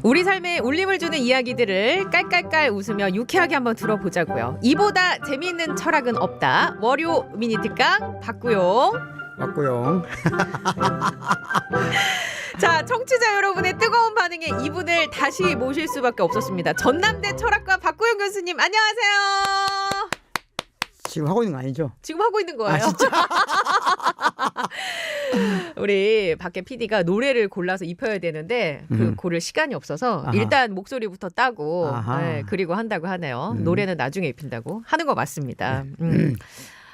우리 삶에 울림을 주는 이야기들을 깔깔깔 웃으며 유쾌하게 한번 들어보자고요. 이보다 재미있는 철학은 없다. 월요 미니 특강 박구용. 맞고요. 자, 청취자 여러분의 뜨거운 반응에 이분을 다시 모실 수밖에 없었습니다. 전남대 철학과 박구용 교수님, 안녕하세요. 지금 하고 있는 거 아니죠? 지금 하고 있는 거예요. 아, 진짜? 우리 밖에 PD가 노래를 골라서 입혀야 되는데 그 고를 시간이 없어서 아하. 일단 목소리부터 따고 아하. 그리고 한다고 하네요. 노래는 나중에 입힌다고 하는 거 맞습니다.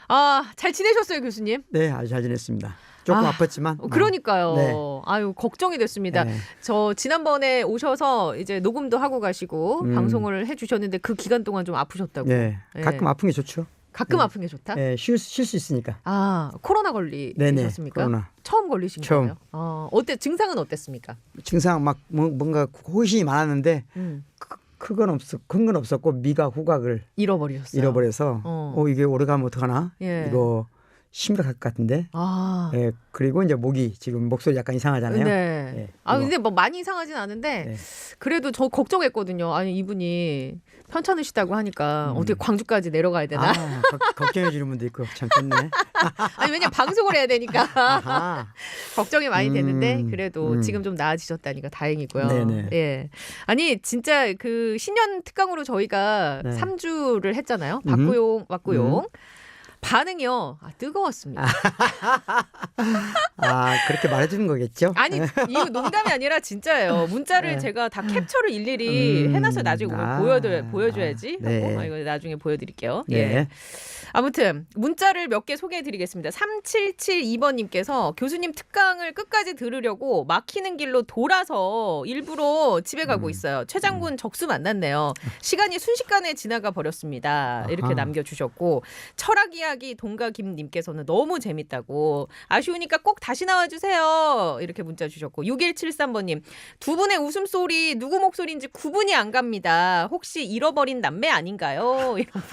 아, 잘 지내셨어요, 교수님? 네, 아주 잘 지냈습니다. 조금 아팠지만. 그러니까요. 네. 아유, 걱정이 됐습니다. 네. 저 지난번에 오셔서 이제 녹음도 하고 가시고 방송을 해주셨는데 그 기간 동안 좀 아프셨다고. 네. 네. 가끔 아픈 게 좋죠. 가끔 네. 아픈 게 좋다? 네, 쉴 수 있으니까. 아, 코로나 걸리셨습니까? 코로나. 처음 걸리신 처음. 거예요? 어때? 증상은 어땠습니까? 증상 막 뭔가 호신이 많았는데 음. 큰 건 없었고 미각 후각을 잃어버리셨어요. 잃어버려서 이게 오래 가면 어떡하나? 예. 이거 심각할 것 같은데. 아. 예, 그리고 이제 지금 목소리 약간 이상하잖아요. 네. 예, 아, 이거. 근데 뭐 많이 이상하진 않은데 네. 그래도 저 걱정했거든요. 아니, 이분이 편찮으시다고 하니까 어떻게 광주까지 내려가야 되나? 아, 걱정해 주는 분도 있고 참 좋네. 아니, 왜냐면 방송을 해야 되니까 아하. 걱정이 많이 되는데 그래도 지금 좀 나아지셨다니까 다행이고요. 네네. 예. 아니, 진짜 그 신년 특강으로 저희가 네. 3주를 했잖아요. 박구용. 반응이요. 뜨거웠습니다. 그렇게 말해주는 거겠죠? 아니, 이거 농담이 아니라 진짜예요. 문자를 네. 제가 다 캡처를 일일이 해놔서 나중에 오면 보여줘야지 하고 네. 이거 나중에 보여드릴게요. 네. 예. 아무튼 문자를 몇 개 소개해드리겠습니다. 3772번님께서 교수님 특강을 끝까지 들으려고 막히는 길로 돌아서 일부러 집에 가고 있어요. 최 장군 적수 만났네요. 시간이 순식간에 지나가 버렸습니다. 이렇게 아하. 남겨주셨고, 철학 이야기 동가김님께서는 너무 재밌다고, 아쉬우니까 꼭 다시 나와주세요. 이렇게 문자 주셨고, 6173번님, 두 분의 웃음소리 누구 목소리인지 구분이 안 갑니다. 혹시 잃어버린 남매 아닌가요? 이런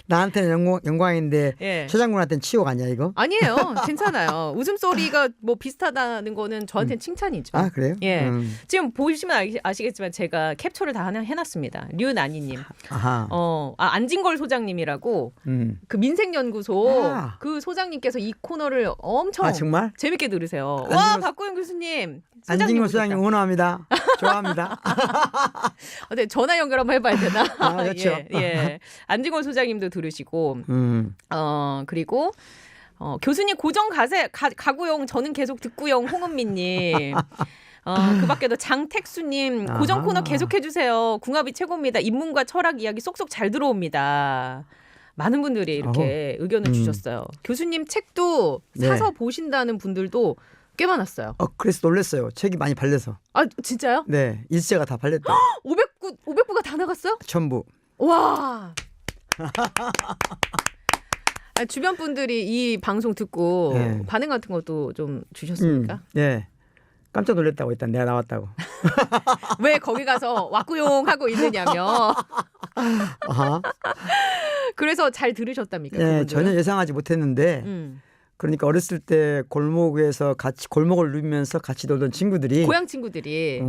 나한테는 영광인데 예. 최 장군한테는 치욕 아니야 이거? 아니에요. 괜찮아요. 웃음소리가 뭐 비슷하다는 거는 저한테는 칭찬이죠. 아 그래요? 예. 지금 보시면 아시겠지만 제가 캡처를 다 하나 해놨습니다. 류나니님. 아하. 안진걸 소장님이라고 그 민생연구소 그 소장님께서 이 코너를 엄청 정말? 재밌게 들으세요. 와, 박구영 교수님. 안진걸 소장님 응원합니다. 좋아합니다. 네, 전화 연결 한번 해봐야 되나? 그렇죠. 예. 안진걸 소장님도 들으시고, 그리고 교수님 고정 가구용 저는 계속 듣구용 홍은미님. 그 밖에도 장택수님 고정 코너 계속해주세요. 궁합이 최고입니다. 인문과 철학 이야기 쏙쏙 잘 들어옵니다. 많은 분들이 이렇게 의견을 주셨어요. 교수님 책도 사서 보신다는 분들도 꽤 많았어요. 그래서 놀랐어요. 책이 많이 팔려서. 아, 진짜요? 네, 일세가 다 팔렸다. 500부가 다 나갔어요? 전부. 와. 주변 분들이 이 방송 듣고 반응 같은 것도 좀 주셨습니까? 네. 깜짝 놀랐다고 일단 내가 나왔다고. 왜 거기 가서 왁구용 하고 있느냐며. 그래서 잘 들으셨답니까? 네, 그분들은? 전혀 예상하지 못했는데 그러니까 어렸을 때 골목에서 같이 골목을 누비면서 같이 놀던 친구들이 고향 친구들이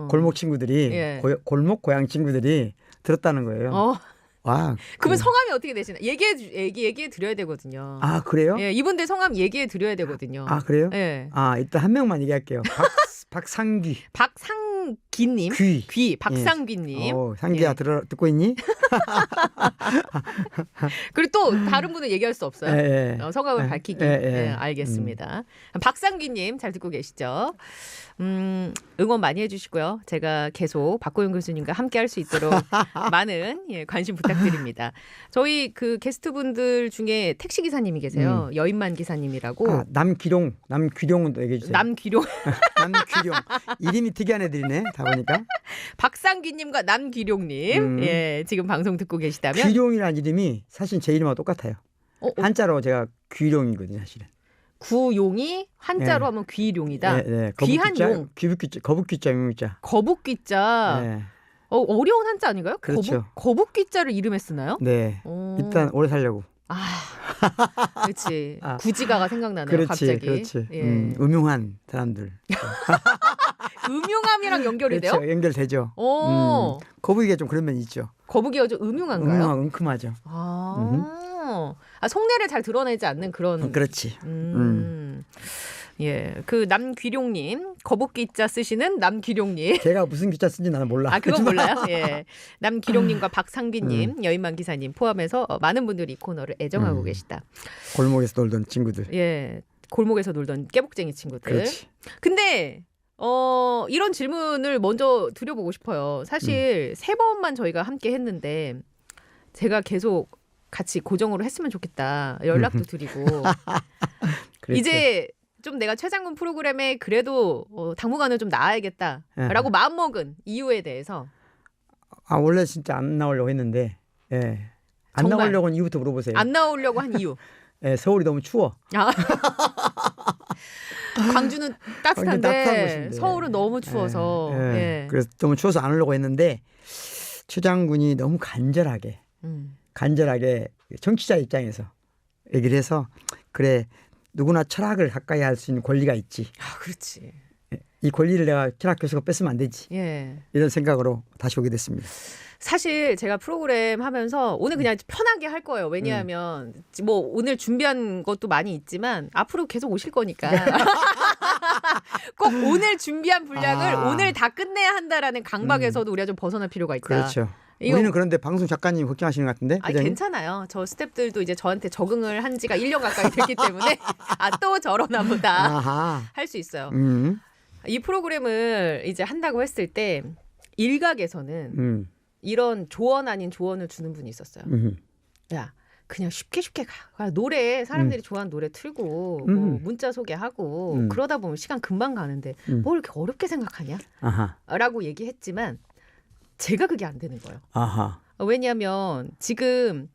골목 친구들이 골목 고향 친구들이 들었다는 거예요. 와. 그러면 성함이 어떻게 되시나? 얘기해 드려야 되거든요. 아, 그래요? 예, 이분들 성함 얘기해 드려야 되거든요. 아, 그래요? 예. 일단 한 명만 얘기할게요. 박상귀. 박상귀님. 박상귀님. 상귀야 듣고 있니? 그리고 또 다른 분은 얘기할 수 없어요. 성함을 밝히기. 알겠습니다. 박상귀님 잘 듣고 계시죠? 응원 많이 해주시고요. 제가 계속 박고영 교수님과 함께 할 수 있도록 많은 관심 부탁드립니다. 저희 그 게스트분들 중에 택시기사님이 계세요. 여인만 기사님이라고. 남귀룡도 얘기해 주세요. 남귀룡. 남귀룡. 이름이 특이한 애들이네. 다 보니까. 박상귀님과 남귀룡님. 지금 방송 듣고 계시다면. 귀룡이라는 이름이 사실 제 이름하고 똑같아요. 한자로 제가 귀룡이거든요, 사실은. 구용이 한자로 하면 귀룡이다. 귀한 용. 거북귀자, 용자. 거북귀자. 어려운 한자 아닌가요? 그렇죠. 거북귀자를 이름에 쓰나요? 네. 일단 오래 살려고. 그렇지. 구지가가 생각나네요. 갑자기. 그렇지. 음흉한 사람들. 음흉함이랑 연결이 돼요? 그렇죠. 연결되죠. 오. 거북이가 좀 그런 면이 있죠. 거북이가 좀 음흉한가요? 은큼하죠. 속내를 잘 드러내지 않는 그런. 그렇지. 예, 그 남귀룡님, 거북기자 쓰시는 남귀룡님. 걔가 무슨 기자 쓴지 나는 몰라. 아, 그건 몰라요? 예. 남귀룡님과 박상빈님, 여인만 기사님 포함해서 많은 분들이 이 코너를 애정하고 계시다. 골목에서 놀던 친구들. 예, 골목에서 놀던 깨복쟁이 친구들. 그렇지. 근데 이런 질문을 먼저 드려보고 싶어요. 사실 3번만 저희가 함께 했는데 제가 계속 같이 고정으로 했으면 좋겠다. 연락도 드리고. 그랬죠. 이제 좀 내가 최장군 프로그램에 그래도 당분간은 좀 나아야겠다라고 마음먹은 이유에 대해서. 아 원래 진짜 안 나오려고 했는데 예. 안 정말? 나오려고 한 이유부터 물어보세요. 안 나오려고 한 이유. 예, 서울이 너무 추워. 아. 광주는 따뜻한데 따뜻한 곳인데. 서울은 너무 추워서. 예. 그래서 너무 추워서 안 오려고 했는데 최장군이 너무 간절하게 정치자 입장에서 얘기를 해서 그래 누구나 철학을 가까이 할 수 있는 권리가 있지. 아, 그렇지. 이 권리를 내가 철학 교수가 뺏으면 안 되지. 예. 이런 생각으로 다시 오게 됐습니다. 사실 제가 프로그램 하면서 오늘 그냥 편하게 할 거예요. 왜냐하면 뭐 오늘 준비한 것도 많이 있지만 앞으로 계속 오실 거니까 꼭 오늘 준비한 분량을 오늘 다 끝내야 한다라는 강박에서도 우리가 좀 벗어날 필요가 있다. 그렇죠. 우리는 그런데 방송 작가님 걱정하시는 것 같은데. 아, 괜찮아요. 저 스태프들도 이제 저한테 적응을 한 지가 1년 가까이 됐기 때문에 또 저러나 보다 할 수 있어요. 이 프로그램을 이제 한다고 했을 때 일각에서는 이런 조언 아닌 조언을 주는 분이 있었어요. 야, 그냥 쉽게 가. 노래 사람들이 좋아하는 노래 틀고 뭐 문자 소개하고 그러다 보면 시간 금방 가는데 뭘 이렇게 어렵게 생각하냐? 라고 얘기했지만 제가 그게 안 되는 거예요. 왜냐하면 지금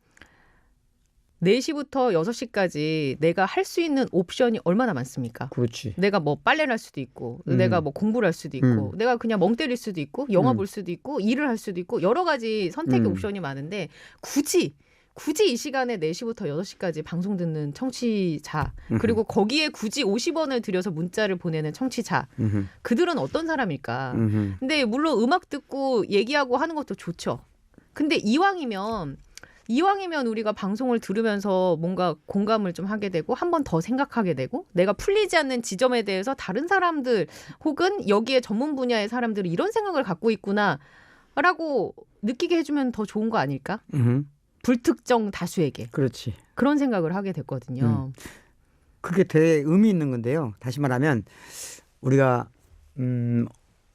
4시부터 6시까지 내가 할 수 있는 옵션이 얼마나 많습니까? 그렇지. 내가 뭐 빨래를 할 수도 있고 내가 뭐 공부를 할 수도 있고 내가 그냥 멍 때릴 수도 있고 영화 볼 수도 있고 일을 할 수도 있고 여러 가지 선택의 옵션이 많은데 굳이 이 시간에 4시부터 6시까지 방송 듣는 청취자 그리고 거기에 굳이 50원을 들여서 문자를 보내는 청취자 그들은 어떤 사람일까? 근데 물론 음악 듣고 얘기하고 하는 것도 좋죠. 근데 이왕이면 우리가 방송을 들으면서 뭔가 공감을 좀 하게 되고 한 번 더 생각하게 되고 내가 풀리지 않는 지점에 대해서 다른 사람들 혹은 여기에 전문 분야의 사람들이 이런 생각을 갖고 있구나라고 느끼게 해주면 더 좋은 거 아닐까? 불특정 다수에게. 그렇지. 그런 생각을 하게 됐거든요. 그게 되게 의미 있는 건데요. 다시 말하면 우리가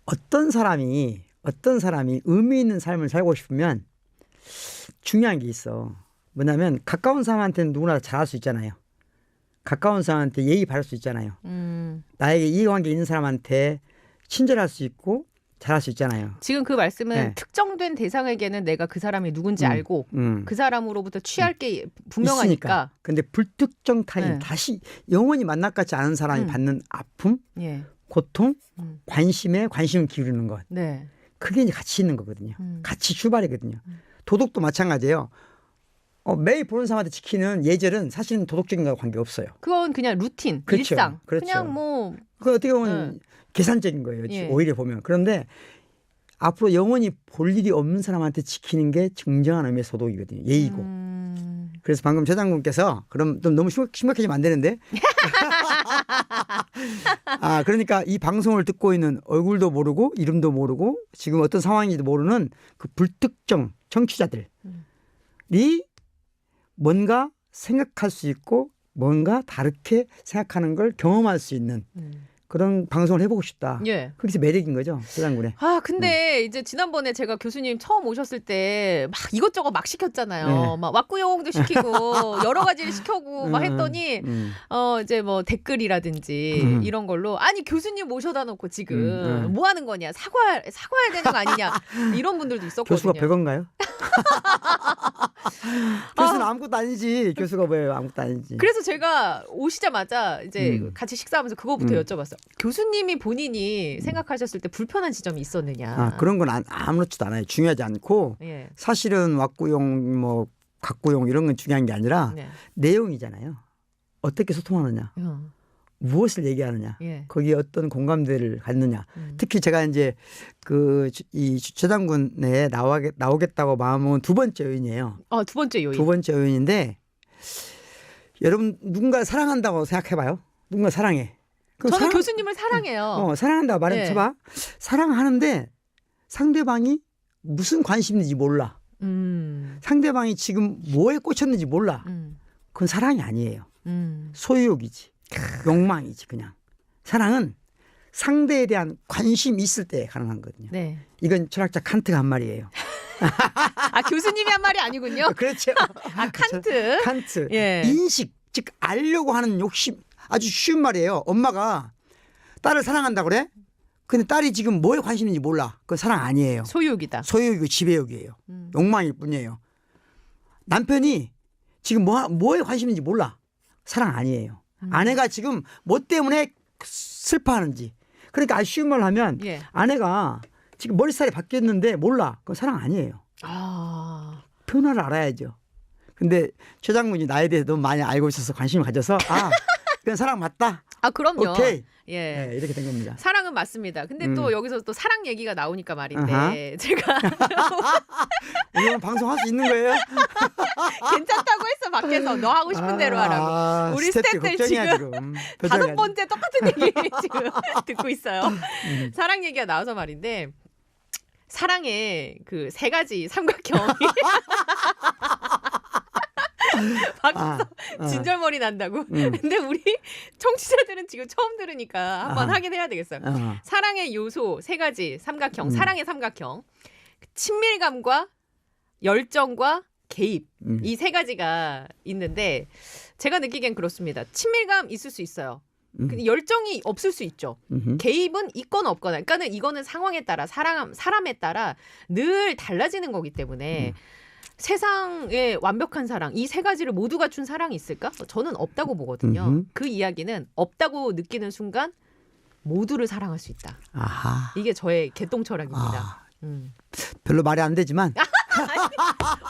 어떤 사람이 의미 있는 삶을 살고 싶으면 중요한 게 있어. 뭐냐면 가까운 사람한테는 누구나 잘할 수 있잖아요. 가까운 사람한테 예의 바를 수 있잖아요. 나에게 이해관계 있는 사람한테 친절할 수 있고 잘할 수 있잖아요. 지금 그 말씀은 특정된 대상에게는 내가 그 사람이 누군지 알고 그 사람으로부터 취할 게 분명하니까. 근데 불특정 타인 다시 영원히 만날 것 같지 않은 사람이 받는 아픔, 고통, 관심을 기울이는 것. 그게 이제 가치 있는 거거든요. 가치 출발이거든요. 도덕도 마찬가지예요. 매일 보는 사람한테 지키는 예절은 사실은 도덕적인 거와 관계없어요. 그건 그냥 루틴, 그렇죠. 일상. 그렇죠. 그냥 뭐. 그거 어떻게 보면 계산적인 거예요. 오히려 보면. 그런데 앞으로 영원히 볼 일이 없는 사람한테 지키는 게 정정한 의미의 소독이거든요. 예의고. 그래서 방금 최장군께서 그럼 좀 너무 심각해지면 안 되는데. 그러니까 이 방송을 듣고 있는 얼굴도 모르고 이름도 모르고 지금 어떤 상황인지도 모르는 그 불특정 청취자들이 뭔가 생각할 수 있고 뭔가 다르게 생각하는 걸 경험할 수 있는 그런 방송을 해보고 싶다. 그게 매력인 거죠, 최장군의. 근데 이제 지난번에 제가 교수님 처음 오셨을 때 막 이것저것 막 시켰잖아요. 막 왁구용도 시키고 여러 가지를 시켜고 막 했더니 이제 뭐 댓글이라든지 이런 걸로 아니 교수님 모셔다 놓고 지금 뭐 하는 거냐 사과해야 되는 거 아니냐 이런 분들도 있었거든요. 교수가 별건가요? 교수는 아무것도 아니지. 교수가 왜 아무것도 아니지. 그래서 제가 오시자마자 이제 같이 식사하면서 그거부터 여쭤봤어요. 교수님이 본인이 생각하셨을 때 불편한 지점이 있었느냐. 그런 건 아무렇지도 않아요. 중요하지 않고 사실은 왁구용 뭐 각구용 이런 건 중요한 게 아니라 내용이잖아요. 어떻게 소통하느냐. 무엇을 얘기하느냐, 예. 거기에 어떤 공감대를 갖느냐. 특히 제가 이제 이 최장군에 나오겠다고 마음은 두 번째 요인이에요. 두 번째 요인. 두 번째 요인인데 여러분 누군가 사랑한다고 생각해봐요. 누군가 사랑해. 저는 교수님을 사랑해요. 사랑한다고 말해봐. 사랑하는데 상대방이 무슨 관심이 있는지 몰라. 상대방이 지금 뭐에 꽂혔는지 몰라. 그건 사랑이 아니에요. 소유욕이지. 욕망이지 그냥. 사랑은 상대에 대한 관심이 있을 때 가능한 거거든요. 네. 이건 철학자 칸트가 한 말이에요. 교수님이 한 말이 아니군요. 그렇죠. 칸트. 칸트. 예. 인식, 즉 알려고 하는 욕심. 아주 쉬운 말이에요. 엄마가 딸을 사랑한다고 그래? 근데 딸이 지금 뭐에 관심 있는지 몰라. 그건 사랑 아니에요. 소유욕이다. 소유욕이고 지배욕이에요. 욕망일 뿐이에요. 남편이 지금 뭐에 관심 있는지 몰라. 사랑 아니에요. 아내가 지금 뭐 때문에 슬퍼하는지. 그러니까 아주 쉬운 말로 하면 예. 아내가 지금 머리살이 바뀌었는데 몰라. 그건 사랑 아니에요. 변화를 알아야죠. 근데 최 장군이 나에 대해서 너무 많이 알고 있어서 관심을 가져서 그건 사랑 맞다. 그럼요. 오케이. 예. 네, 이렇게 된 겁니다. 사랑은 맞습니다. 근데 또 여기서 또 사랑 얘기가 나오니까 말인데 제가 이건 방송할 수 있는 거예요? 괜찮다고 했어 밖에서 너 하고 싶은 대로 하라고. 우리 스태프들 지금 5번째 똑같은 얘기 지금 듣고 있어요. 사랑 얘기가 나와서 말인데 사랑의 그 세 가지 삼각형이 밖에서 진절머리 난다고. 근데 우리 청취자들은 지금 처음 들으니까 한번 확인해야 되겠어요. 사랑의 요소 세 가지 삼각형, 사랑의 삼각형. 친밀감과 열정과 개입. 이 세 가지가 있는데 제가 느끼기엔 그렇습니다. 친밀감 있을 수 있어요. 근데 열정이 없을 수 있죠. 개입은 있거나 없거나. 그러니까는 이거는 상황에 따라 사람에 따라 늘 달라지는 거기 때문에 세상에 완벽한 사랑 이 세 가지를 모두 갖춘 사랑이 있을까? 저는 없다고 보거든요. 그 이야기는 없다고 느끼는 순간 모두를 사랑할 수 있다. 이게 저의 개똥 철학입니다. 별로 말이 안 되지만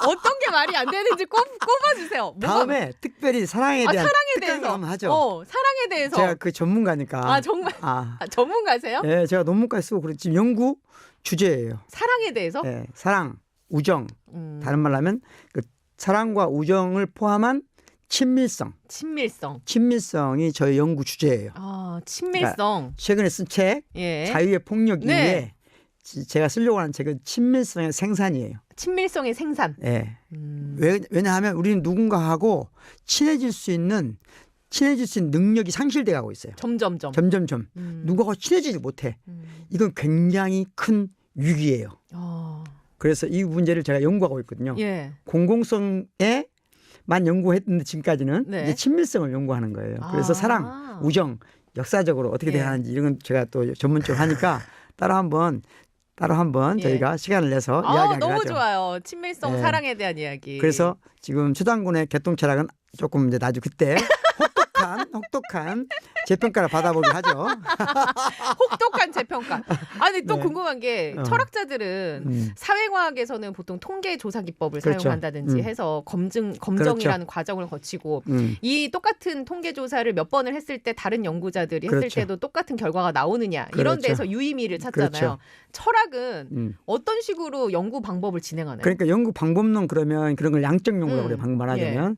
어떤 게 말이 안 되는지 꼽아주세요. 다음에 특별히 사랑에 대한 사랑에 대해서 한번 하죠. 사랑에 대해서 제가 그 전문가니까. 정말 전문가세요? 네, 제가 논문까지 쓰고 지금 연구 주제예요. 사랑에 대해서? 네, 사랑, 우정. 다른 말로 하면 그 사랑과 우정을 포함한 친밀성이 저희 연구 주제예요. 친밀성. 그러니까 최근에 쓴 책 예. 자유의 폭력 이후에 제가 쓰려고 하는 책은 친밀성의 생산이에요. 친밀성의 생산. 네. 왜냐하면 우리는 누군가하고 친해질 수 있는 능력이 상실돼 가고 있어요. 점점점. 누구하고 친해지지 못해. 이건 굉장히 큰 위기예요. 그래서 이 문제를 제가 연구하고 있거든요. 예. 공공성에만 연구했는데 지금까지는 이제 친밀성을 연구하는 거예요. 그래서 사랑, 우정, 역사적으로 어떻게 돼야 하는지 이런 건 제가 또 전문적으로 하니까 따로 한번 저희가 시간을 내서 이야기하기로 너무 하죠. 좋아요. 친밀성, 사랑에 대한 이야기. 그래서 지금 최장군의 개똥철학은 조금 이제 나중에 그때 혹독한 재평가를 받아보기로 하죠. 혹독한 재평가. 근데 또 궁금한 게 철학자들은 사회과학에서는 보통 통계 조사 기법을 사용한다든지 해서 검정이라는 과정을 거치고 이 똑같은 통계 조사를 몇 번을 했을 때 다른 연구자들이 했을 때도 똑같은 결과가 나오느냐 이런 데서 유의미를 찾잖아요. 철학은 어떤 식으로 연구 방법을 진행하나요? 그러니까 연구 방법론 그러면 그런 걸 양적 연구라고 그래요. 방금 말하자면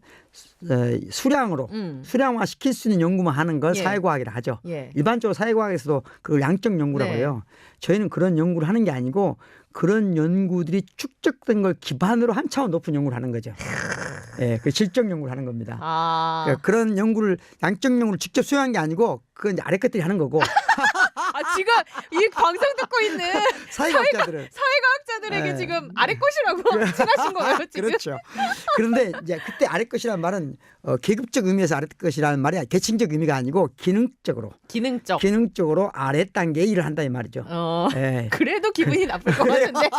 수량화 시킬 수 있는 연구만 하는 걸 사회과학이라 하죠. 일반적으로 사회과학에서도 그걸 양적 연구라고 해요. 저희는 그런 연구를 하는 게 아니고 그런 연구들이 축적된 걸 기반으로 한 차원 높은 연구를 하는 거죠. 그 질적 연구를 하는 겁니다. 그러니까 그런 연구를 양적 연구를 직접 수행한 게 아니고 그건 이제 아래 것들이 하는 거고. 지금 이 방송 듣고 있는 사회과학자들에게 지금 아래 것이라고 칭하신 거예요, 지금? 그렇죠. 그런데 이제 그때 아래 것이라는 말은 계급적 의미에서 아래 것이라는 말이 계층적 의미가 아니고 기능적으로 아래 단계의 일을 한다 이 말이죠. 그래도 기분이 나쁠 것 같은데.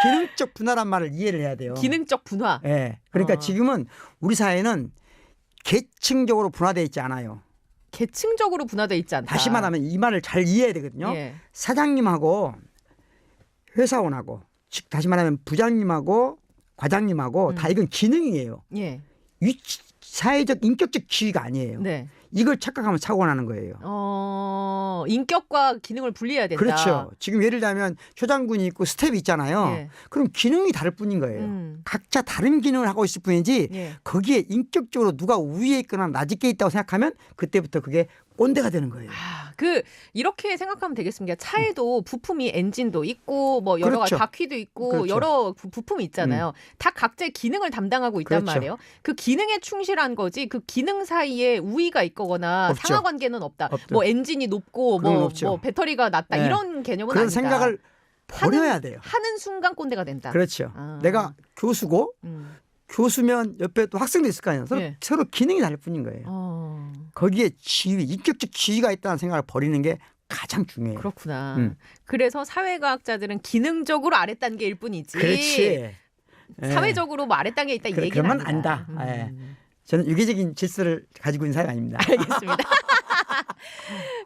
기능적 분화란 말을 이해를 해야 돼요. 기능적 분화. 그러니까 지금은 우리 사회는 계층적으로 분화되어 있지 않아요. 계층적으로 분화되어 있지 않다. 다시 말하면 이 말을 잘 이해해야 되거든요. 사장님하고 회사원하고 즉 다시 말하면 부장님하고 과장님하고 다 이건 기능이에요. 사회적 인격적 지위가 아니에요. 이걸 착각하면 사고가 나는 거예요. 인격과 기능을 분리해야 된다. 그렇죠. 지금 예를 들면 초장군이 있고 스텝이 있잖아요. 예. 그럼 기능이 다를 뿐인 거예요. 각자 다른 기능을 하고 있을 뿐이지 예. 거기에 인격적으로 누가 위에 있거나 낮게 있다고 생각하면 그때부터 그게 꼰대가 되는 거예요. 이렇게 생각하면 되겠습니다. 차에도 부품이 엔진도 있고 뭐 여러 가지 그렇죠. 바퀴도 있고 그렇죠. 여러 부품이 있잖아요. 다 각자의 기능을 담당하고 있단 그렇죠. 말이에요. 그 기능에 충실한 거지 그 기능 사이에 우위가 있거나 없죠. 상하 관계는 없다. 없죠. 뭐 엔진이 높고 그건 뭐 없죠. 배터리가 낮다 네. 이런 개념은 그런 아니다. 생각을 버려야 돼요. 하는 순간 꼰대가 된다. 그렇죠. 아. 내가 교수고 교수면 옆에 또 학생도 있을 거 아니에요. 예. 서로 기능이 다를 뿐인 거예요. 거기에 지위, 인격적 지위가 있다는 생각을 버리는 게 가장 중요해요. 그렇구나. 그래서 사회과학자들은 기능적으로 아랫단계일 뿐이지. 그렇지. 예. 사회적으로 뭐 아랫단계에 있다 이 얘기는 그러면 아니다. 안다. 예. 저는 유기적인 질서를 가지고 있는 사람이 아닙니다. 알겠습니다.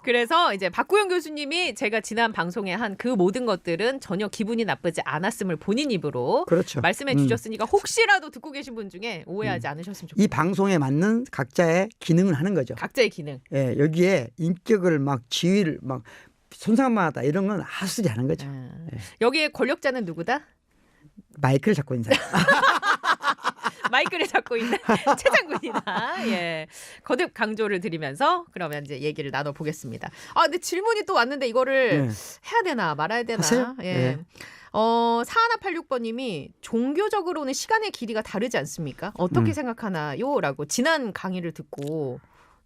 그래서 이제 박구영 교수님이 제가 지난 방송에 한 그 모든 것들은 전혀 기분이 나쁘지 않았음을 본인 입으로 그렇죠. 말씀해 주셨으니까 혹시라도 듣고 계신 분 중에 오해하지 않으셨으면 좋겠습니다. 이 방송에 맞는 각자의 기능을 하는 거죠. 각자의 기능. 예, 여기에 인격을 막 지위를 막 손상하다 이런 건 하수지 않은 거죠. 여기에 권력자는 누구다? 마이크를 잡고 있는 사람. 마이크를 잡고 있는 최장군이다. 예. 거듭 강조를 드리면서 그러면 이제 얘기를 나눠보겠습니다. 근데 질문이 또 왔는데 이거를 해야 되나 말아야 되나. 하세요? 예. 네. 4186번님이 종교적으로는 시간의 길이가 다르지 않습니까? 어떻게 생각하나요? 라고 지난 강의를 듣고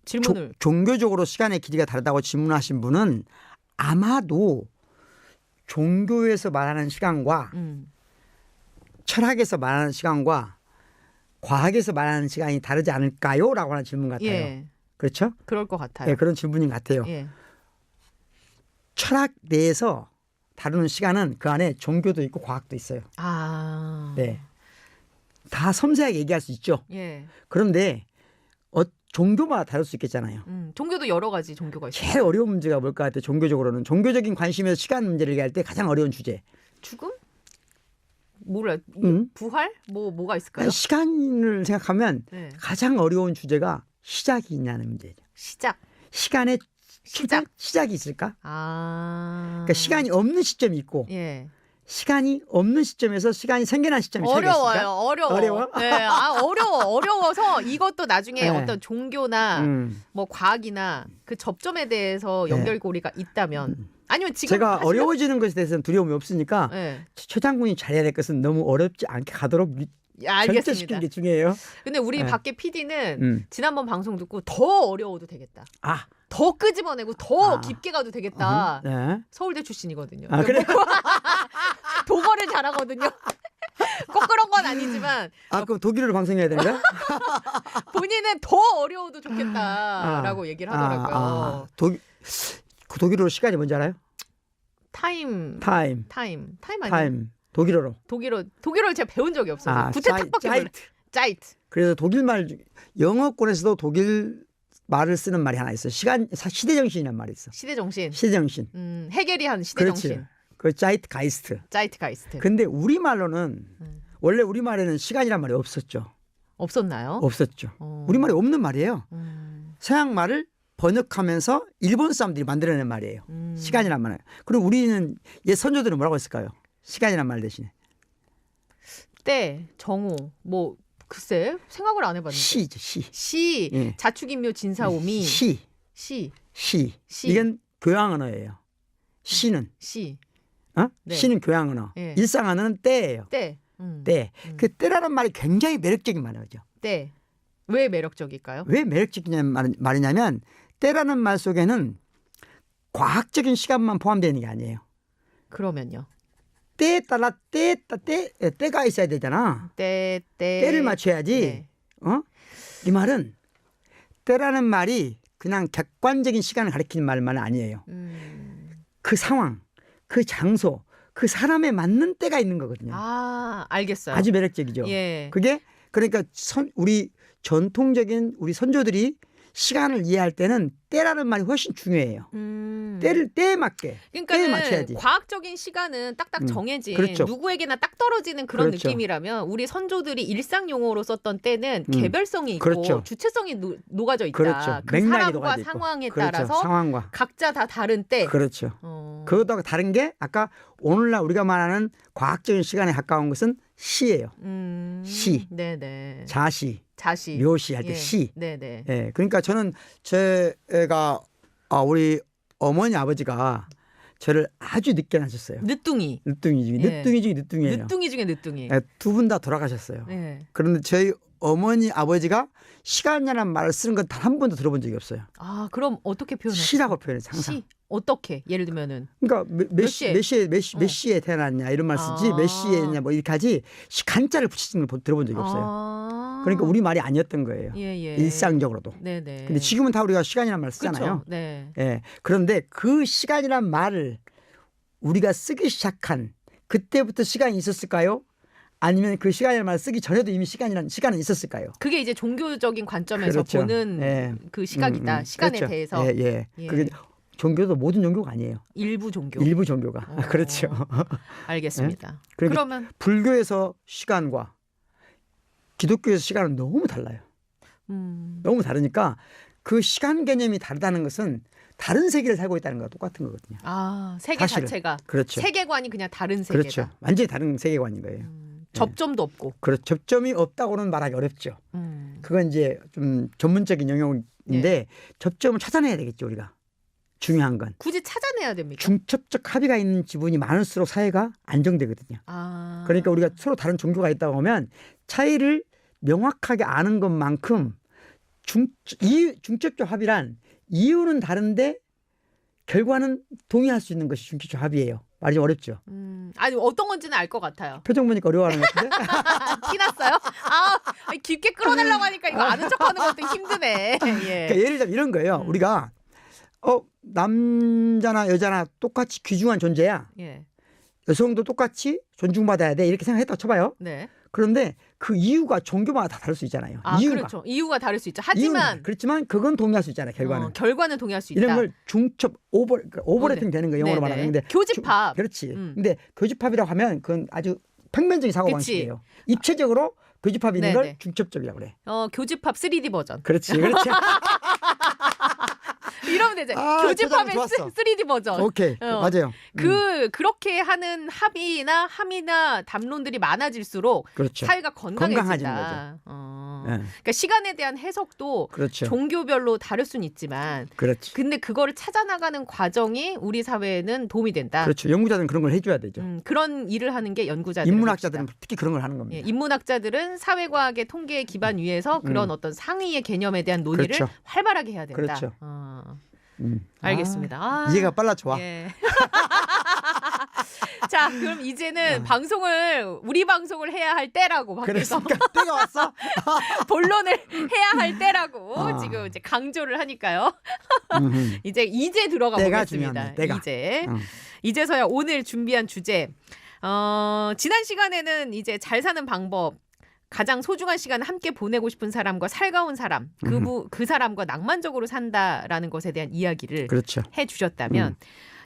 질문을. 종교적으로 시간의 길이가 다르다고 질문하신 분은 아마도 종교에서 말하는 시간과 철학에서 말하는 시간과 과학에서 말하는 시간이 다르지 않을까요? 라고 하는 질문 같아요. 예. 그렇죠? 그럴 것 같아요. 네, 그런 질문인 것 같아요. 예. 철학 내에서 다루는 시간은 그 안에 종교도 있고 과학도 있어요. 네. 다 섬세하게 얘기할 수 있죠. 예. 그런데 종교마다 다를 수 있겠잖아요. 종교도 여러 가지 종교가 있어요. 제일 어려운 문제가 뭘까 할 때 종교적으로는 종교적인 관심에서 시간 문제를 얘기할 때 가장 어려운 주제. 죽음? 뭐라? 부활? 뭐가 있을까요? 시간을 생각하면 네. 가장 어려운 주제가 시작이 있냐는 문제죠. 시작. 시간의 시작이 있을까? 그러니까 시간이 없는 시점이 있고 예. 시간이 없는 시점에서 시간이 생겨난 시점이 차이가 있을까? 어려워. 네, 어려워서 이것도 나중에 네. 어떤 종교나 뭐 과학이나 그 접점에 대해서 연결고리가 있다면 아니면 지금 제가 어려워지는 것에 대해서는 두려움이 없으니까 네. 최 장군이 잘해야 될 것은 너무 어렵지 않게 가도록 알겠습니다. 절제시키는 게 중요해요. 근데 우리 밖에 PD는 지난번 방송 듣고 더 어려워도 되겠다. 더 끄집어내고 더 깊게 가도 되겠다. 네. 서울대 출신이거든요. 그래? 독어를 잘하거든요. 꼭 그런 건 아니지만 그럼 독일어로 방송해야 되는 거야? 본인은 더 어려워도 좋겠다라고 얘기를 하더라고요. 독일어로 시간이 뭔지 알아요? 타임 아니에요? 타임. 독일어를 제가 배운 적이 없어요. 구태탁밖에 몰라요. 짜이트. 그래서 영어권에서도 독일 말을 쓰는 말이 하나 있어. 시대정신이라는 말이 있어. 시대정신. 해겔이 한 시대정신. 그렇지. 그 자이트가이스트. 근데 우리말로는 원래 우리말에는 시간이란 말이 없었죠. 없었나요? 없었죠. 우리말에 없는 말이에요. 서양 말을 번역하면서 일본 사람들이 만들어낸 말이에요. 시간이란 말은. 그리고 우리는 옛 선조들은 뭐라고 했을까요? 시간이란 말 대신에. 때, 정오, 뭐 글쎄 생각을 안 해봤는데. 시죠, 시. 예. 자축인묘 진사오미. 시. 이건 교양 언어예요. 시는. 네. 시는 교양 언어. 예. 일상 언어는 때예요. 때. 그 때라는 말이 굉장히 매력적인 말이죠. 때. 왜 매력적일까요? 왜 매력적인 말이냐면 때라는 말 속에는 과학적인 시간만 포함되어 있는 게 아니에요. 그러면요. 때에 따라 때가 있어야 되잖아. 때를 맞춰야지. 네. 이 말은 때라는 말이 그냥 객관적인 시간을 가리키는 말만 아니에요. 그 상황, 그 장소, 그 사람에 맞는 때가 있는 거거든요. 알겠어요. 아주 매력적이죠. 예. 그게 그러니까 우리 전통적인 우리 선조들이 시간을 이해할 때는 때라는 말이 훨씬 중요해요. 때에 맞게. 때에 맞춰야지. 그러니까는 과학적인 시간은 딱딱 정해진 그렇죠. 누구에게나 딱 떨어지는 그런 그렇죠. 느낌이라면 우리 선조들이 일상 용어로 썼던 때는 개별성이 있고 그렇죠. 주체성이 녹아져 있다. 그렇죠. 그 맥락이 사람과 녹아져 있고. 상황에 그렇죠. 따라서 상황과. 각자 다 다른 때. 그렇죠. 그것도 다른 게 아까 오늘날 우리가 말하는 과학적인 시간에 가까운 것은 시예요. 시, 네네. 자시, 자시, 묘시 할 때 시. 네네. 예, 그러니까 저는 제가 우리 어머니 아버지가 저를 아주 늦게 낳으셨어요. 늦둥이. 늦둥이 중에 예. 늦둥이 중에 늦둥이에요. 늦둥이 중에 늦둥이. 예, 두 분 다 돌아가셨어요. 네. 그런데 저희 어머니 아버지가 시간이라는 말을 쓰는 건 단 한 번도 들어본 적이 없어요. 아 그럼 어떻게 표현하세요? 시라고 표현해요. 항상. 시 어떻게? 예를 들면은 그러니까 몇 시에? 몇 시에 태어났냐 이런 말 쓰지 몇 시에냐 뭐 이렇게 하지 간자를 붙이는 걸 들어본 적이 없어요. 그러니까 우리 말이 아니었던 거예요. 예. 일상적으로도. 네네. 근데 지금은 다 우리가 시간이라는 말을 쓰잖아요. 그쵸? 네. 예. 그런데 그 시간이란 말을 우리가 쓰기 시작한 그때부터 시간이 있었을까요? 아니면 그 시간이라는 말을 쓰기 전에도 이미 시간은 있었을까요? 그게 이제 종교적인 관점에서 그렇죠. 보는 예. 그 시각이다. 시간에 그렇죠. 대해서. 예. 그게 종교도 모든 종교가 아니에요. 일부 종교. 일부 종교가. 그렇죠. 알겠습니다. 그러니까 그러면 불교에서 시간과 기독교에서 시간은 너무 달라요. 너무 다르니까 그 시간 개념이 다르다는 것은 다른 세계를 살고 있다는 거와 똑같은 거거든요. 세계 사실은. 자체가 그렇죠. 세계관이 그냥 다른 세계다. 그렇죠. 완전히 다른 세계관인 거예요. 접점도 없고. 그렇죠. 접점이 없다고는 말하기 어렵죠. 그건 이제 좀 전문적인 영역인데 접점을 찾아내야 되겠죠, 우리가. 중요한 건. 굳이 찾아내야 됩니까? 중첩적 합의가 있는 지분이 많을수록 사회가 안정되거든요. 그러니까 우리가 서로 다른 종교가 있다고 하면 차이를 명확하게 아는 것만큼 중첩적 합의란 이유는 다른데 결과는 동의할 수 있는 것이 중첩적 합의예요. 말이 좀 어렵죠. 아니 어떤 건지는 알 것 같아요. 표정 보니까 어려워하는 것 같은데. 티났어요? 깊게 끌어내려고 하니까 이거 아는 척하는 것도 힘드네. 예. 그러니까 예를 들면 이런 거예요. 우리가 남자나 여자나 똑같이 귀중한 존재야. 예. 여성도 똑같이 존중받아야 돼. 이렇게 생각했다고 쳐봐요. 네. 그런데 그 이유가 종교마다 다 다를 수 있잖아요. 이유가. 그렇죠. 이유가 다를 수 있죠. 하지만 그렇지만 그건 동의할 수 있잖아요. 결과는. 결과는 동의할 수 있다. 이런 걸 중첩 오버래핑 되는 거 영어로 말하는 건데. 교집합. 그렇지. 근데 교집합이라고 하면 그건 아주 평면적인 사고 방식이에요. 입체적으로 교집합이 있는 걸 중첩적이라고 그래. 교집합 3D 버전. 그렇지. 이러면 되죠. 교집합의 좋았어. 3D 버전. 오케이. 맞아요. 그렇게 하는 합의나 담론들이 많아질수록 그렇죠. 사회가 건강해지는 거죠. 그러니까 시간에 대한 해석도 그렇죠. 종교별로 다를 수는 있지만 그렇지. 근데 그거를 찾아나가는 과정이 우리 사회에는 도움이 된다. 그렇죠. 연구자들은 그런 걸 해줘야 되죠. 그런 일을 하는 게 연구자들. 인문학자들은 특히 그런 걸 하는 겁니다. 인문학자들은 사회과학의 통계의 기반 위에서 그런 어떤 상위의 개념에 대한 논의를 그렇죠. 활발하게 해야 된다. 그렇죠. 알겠습니다. 이해가 빨라 좋아. 예. 자, 그럼 이제는 우리 방송을 해야 할 때라고 밖에서 그러니까 때가 왔어. 본론을 해야 할 때라고 지금 이제 강조를 하니까요. 이제 들어가 때가 보겠습니다. 중요합니다. 때가. 이제서야 오늘 준비한 주제. 지난 시간에는 이제 잘 사는 방법. 가장 소중한 시간을 함께 보내고 싶은 사람과 살가운 사람, 그 사람과 낭만적으로 산다라는 것에 대한 이야기를 그렇죠. 해주셨다면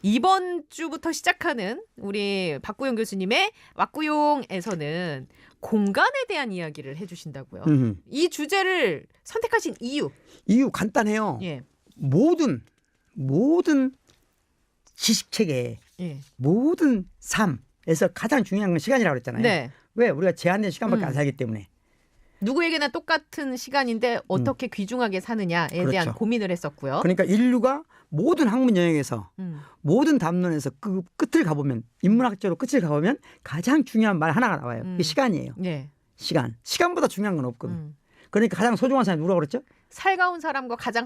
이번 주부터 시작하는 우리 박구용 교수님의 왁구용에서는 공간에 대한 이야기를 해주신다고요. 이 주제를 선택하신 이유 간단해요. 예. 모든 지식체계, 모든 삶에서 가장 중요한 건 시간이라고 그랬잖아요. 네. 왜? 우리가 제한된 시간밖에 안 살기 때문에. 누구에게나 똑같은 시간인데 어떻게 귀중하게 사느냐에 그렇죠. 대한 고민을 했었고요. 그러니까 인류가 모든 학문 영역에서 모든 담론에서 그 끝을 가보면 인문학적으로 끝을 가보면 가장 중요한 말 하나가 나와요. 그게 시간이에요. 네. 시간보다 중요한 건 없거든. 그러니까 가장 소중한 사람이 누구라고 그랬죠? 살가운 사람과 가장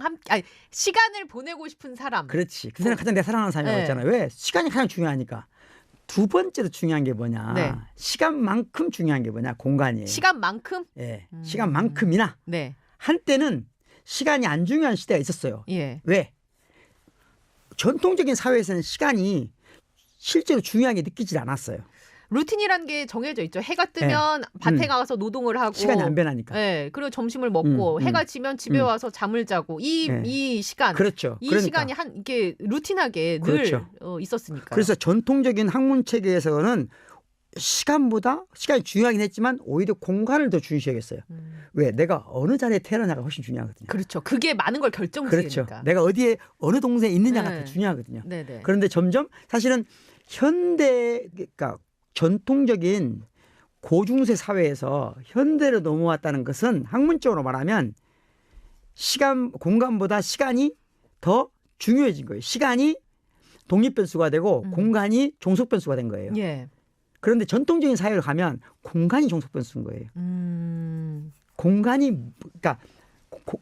시간을 보내고 싶은 사람. 그렇지. 그 사람 가장 내가 사랑하는 사람이라고 했잖아요. 왜? 시간이 가장 중요하니까. 두 번째로 중요한 게 뭐냐? 네. 시간만큼 중요한 게 뭐냐? 공간이에요. 시간만큼? 예. 시간만큼이나. 네. 한때는 시간이 안 중요한 시대가 있었어요. 예. 왜? 전통적인 사회에서는 시간이 실제로 중요하게 느끼질 않았어요. 루틴이라는 게 정해져 있죠. 해가 뜨면 밭에 가서 노동을 하고 시간이 안 변하니까. 네, 그리고 점심을 먹고 해가 지면 집에 와서 잠을 자고 이 시간, 그렇죠. 이 그러니까. 시간이 이게 루틴하게 그렇죠. 늘 있었으니까. 그래서 전통적인 학문 체계에서는 시간이 중요하긴 했지만 오히려 공간을 더 중시하겠어요. 왜? 내가 어느 자리에 태어나냐가 훨씬 중요하거든요. 그렇죠. 그게 많은 걸 결정지으니까. 그렇죠. 내가 어디에 어느 동네에 있느냐가 더 중요하거든요. 네네. 그런데 점점 사실은 그러니까 전통적인 고중세 사회에서 현대로 넘어왔다는 것은 학문적으로 말하면 공간보다 시간이 더 중요해진 거예요. 시간이 독립변수가 되고 공간이 종속변수가 된 거예요. 예. 그런데 전통적인 사회를 가면 공간이 종속변수인 거예요. 공간이 그러니까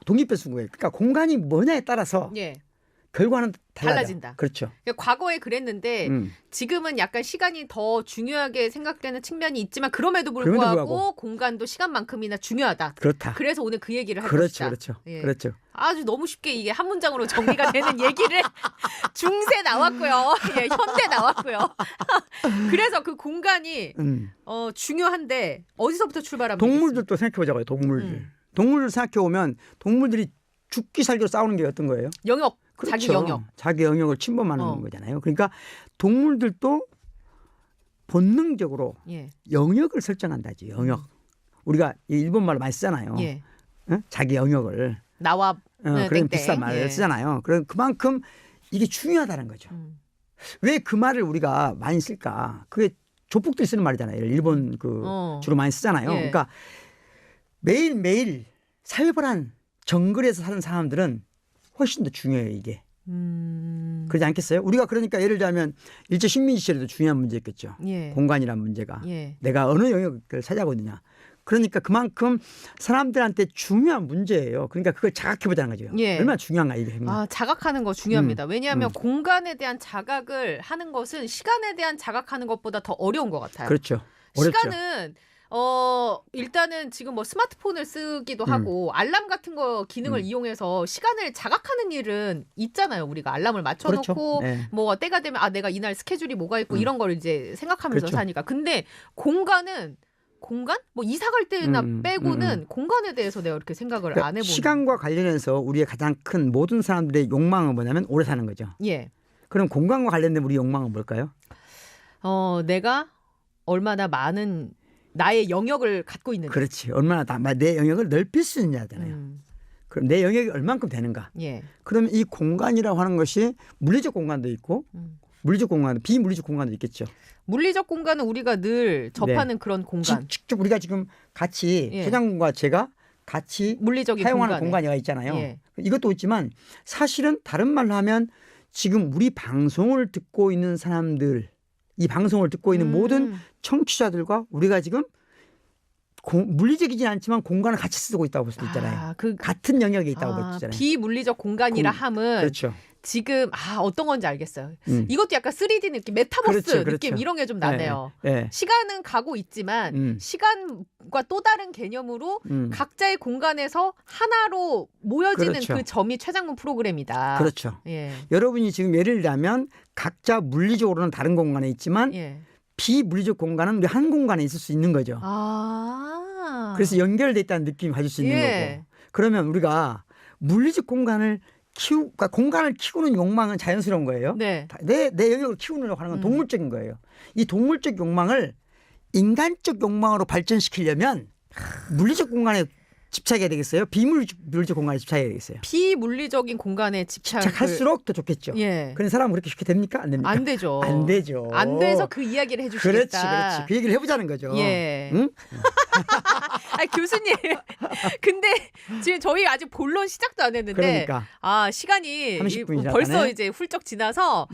독립변수인 거예요. 그러니까 공간이 뭐냐에 따라서 예. 결과는 달라진다. 그렇죠. 그러니까 과거에 그랬는데 지금은 약간 시간이 더 중요하게 생각되는 측면이 있지만 그럼에도 불구하고 공간도 시간만큼이나 중요하다. 그렇다. 그래서 오늘 그 얘기를 할 그렇죠. 것이다. 그렇죠. 예. 그렇죠. 아주 너무 쉽게 이게 한 문장으로 정리가 되는 얘기를 중세 나왔고요. 예, 현대 나왔고요. 그래서 그 공간이 중요한데 어디서부터 출발하면 동물들도 생각해 보자고요. 동물들 생각해 보면 동물들이 죽기 살기로 싸우는 게 어떤 거예요? 영역. 그렇죠. 자기 영역. 자기 영역을 침범하는 거잖아요. 그러니까 동물들도 본능적으로 영역을 설정한다지. 영역. 우리가 일본말로 많이 쓰잖아요. 예. 자기 영역을. 나와 그런 비슷한 말을 쓰잖아요. 그럼 그만큼 이게 중요하다는 거죠. 왜 그 말을 우리가 많이 쓸까? 그게 조폭들이 쓰는 말이잖아요. 일본 주로 많이 쓰잖아요. 예. 그러니까 매일매일 살벌한 정글에서 사는 사람들은 훨씬 더 중요해요, 이게. 그러지 않겠어요? 우리가 그러니까 예를 들자면 일제 식민지 시절에도 중요한 문제였겠죠. 예. 공간이란 문제가. 예. 내가 어느 영역을 차지하고 있느냐. 그러니까 그만큼 사람들한테 중요한 문제예요. 그러니까 그걸 자각해 보자는 거죠. 예. 얼마나 중요한가 이게. 자각하는 거 중요합니다. 왜냐하면 공간에 대한 자각을 하는 것은 시간에 대한 자각하는 것보다 더 어려운 것 같아요. 그렇죠. 어렵죠. 시간은 일단은 지금 뭐 스마트폰을 쓰기도 하고 알람 같은 거 기능을 이용해서 시간을 자각하는 일은 있잖아요. 우리가 알람을 맞춰놓고 그렇죠. 뭐 때가 되면 내가 이날 스케줄이 뭐가 있고 이런 걸 이제 생각하면서 그렇죠. 사니까. 근데 공간? 뭐 이사 갈 때나 빼고는 공간에 대해서 내가 이렇게 생각을 그러니까 안 해보는. 시간과 관련해서 우리의 가장 큰 모든 사람들의 욕망은 뭐냐면 오래 사는 거죠. 예. 그럼 공간과 관련된 우리 욕망은 뭘까요? 내가 얼마나 많은 나의 영역을 갖고 있는지. 그렇지. 얼마나 내 영역을 넓힐 수 있느냐잖아요. 그럼 내 영역이 얼만큼 되는가? 예. 그러면 이 공간이라고 하는 것이 물리적 공간도 있고 물리적 공간, 비물리적 공간도 있겠죠. 물리적 공간은 우리가 늘 접하는 그런 공간. 직접 우리가 지금 같이 회장님과 제가 같이 물리적인 사용하는 공간이 있잖아요. 예. 이것도 있지만 사실은 다른 말로 하면 지금 우리 방송을 듣고 있는 사람들, 이 방송을 듣고 있는 모든 청취자들과 우리가 지금 물리적이진 않지만 공간을 같이 쓰고 있다고 볼 수도 있잖아요. 같은 영역에 있다고 볼 수 있잖아요. 비물리적 공간이라 함은 그렇죠. 지금 어떤 건지 알겠어요. 이것도 약간 3D 느낌, 메타버스 그렇죠. 느낌 이런 게 좀 나네요. 네. 시간은 가고 있지만 시간과 또 다른 개념으로 각자의 공간에서 하나로 모여지는 그렇죠. 그 점이 최장문 프로그램이다. 그렇죠. 예. 여러분이 지금 예를 들자면 각자 물리적으로는 다른 공간에 있지만 비물리적 공간은 우리 한 공간에 있을 수 있는 거죠. 그래서 연결돼 있다는 느낌을 가질 수 있는 거고. 그러면 우리가 물리적 공간을 그러니까 공간을 키우는 욕망은 자연스러운 거예요. 네. 내 영역을 키우려고 하는 건 동물적인 거예요. 이 동물적 욕망을 인간적 욕망으로 발전시키려면 물리적 공간에 집착해야 되겠어요? 비물리적 공간에 집착해야 되겠어요? 비물리적인 공간에 집착할수록 더 좋겠죠. 예. 그런 사람은 그렇게 쉽게 됩니까? 안 됩니까? 안 되죠. 안 되죠. 안 돼서 그 이야기를 해주시겠다. 그렇지. 그 얘기를 해보자는 거죠. 예. 응? 교수님. 근데 지금 저희 아직 본론 시작도 안 했는데 그러니까. 시간이 30분이 벌써 이제 훌쩍 지나서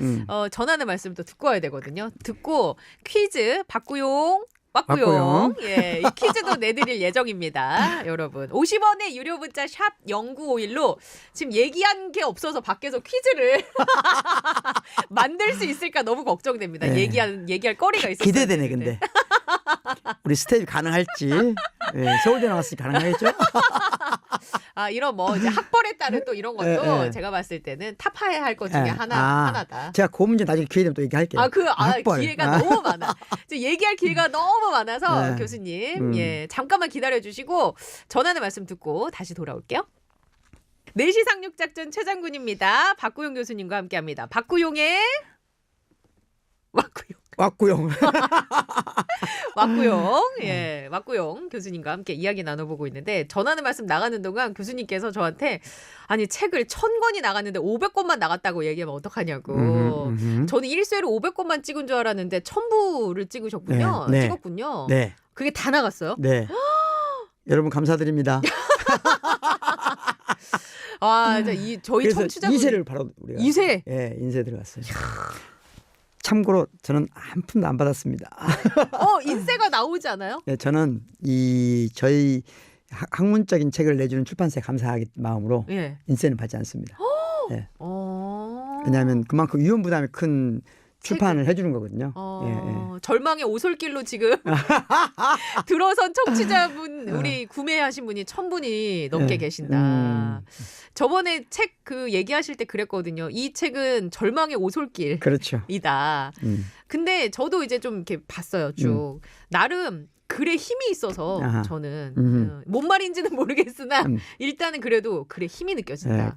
전하는 말씀 또 듣고 와야 되거든요. 듣고 퀴즈 박구용 왔고요. 예, 이 퀴즈도 내드릴 예정입니다. 여러분 50원의 유료 문자 샵 0951로 지금 얘기한 게 없어서 밖에서 퀴즈를 만들 수 있을까 너무 걱정됩니다. 네. 얘기할 거리가 있어요. 기대되네 근데. 우리 스텝이 가능할지. 예, 서울대 나왔으니 가능하겠죠? 아, 이런 뭐 이제 학벌에 따른 또 이런 것도 예, 예. 제가 봤을 때는 타파해야 할 것 중에 예. 하나다. 제가 그 문제 나중에 기회 되면 또 얘기할게요. 학벌. 기회가 너무 많아. 이제 얘기할 기회가 너무 많아서 네. 교수님, 예, 잠깐만 기다려 주시고 전하는 말씀 듣고 다시 돌아올게요. 4시 상륙작전 최장군입니다. 박구용 교수님과 함께합니다. 박구용의 왁구용. 왁구용, 예, 왁구용 교수님과 함께 이야기 나눠보고 있는데 전하는 말씀 나가는 동안 교수님께서 저한테 아니 책을 1000권이 나갔는데 500권만 나갔다고 얘기하면 어떡하냐고. 저는 1쇄로 500권만 찍은 줄 알았는데 1000부를 찍으셨군요. 네, 네. 찍었군요. 네. 그게 다 나갔어요? 네. 여러분 감사드립니다. 아, 저희 그래서 청취자분 2세를 바로 우리가 2세. 예, 인쇄 들어갔어요. 참고로 저는 한 푼도 안 받았습니다. 인쇄가 나오지 않아요? 예, 저는 저희 학문적인 책을 내주는 출판사에 감사하기 마음으로 예. 인쇄는 받지 않습니다. 예. 어. 왜냐하면 그만큼 위험 부담이 큰 출판을 해주는 거거든요. 절망의 오솔길로 지금 들어선 청취자분 우리 구매하신 분이 1000분이 넘게 계신다. 저번에 책 그 얘기하실 때 그랬거든요. 이 책은 절망의 오솔길이다. 그렇죠. 근데 저도 이제 좀 이렇게 봤어요. 쭉 나름 글에 힘이 있어서 아하. 저는 뭔 말인지는 모르겠으나 일단은 그래도 글에 힘이 느껴진다. 예,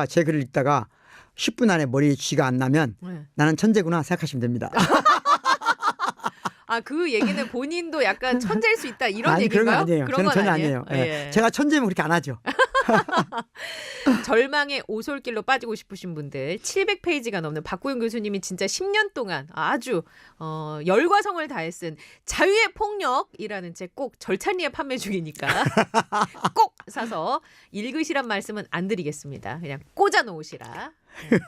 제 글을 읽다가 10분 안에 머리에 쥐가 안 나면 네. 나는 천재구나 생각하시면 됩니다. 아, 그 얘기는 본인도 약간 천재일 수 있다 이런 아니, 얘기인가요? 그런 건 아니에요. 그런 저는 건 전혀 아니에요. 아니에요. 예. 예. 제가 천재면 그렇게 안 하죠. 절망의 오솔길로 빠지고 싶으신 분들 700페이지가 넘는 박구용 교수님이 진짜 10년 동안 아주 열과성을 다해 쓴 자유의 폭력이라는 책 꼭 절찬리에 판매 중이니까 꼭 사서 읽으시란 말씀은 안 드리겠습니다. 그냥 꽂아 놓으시라.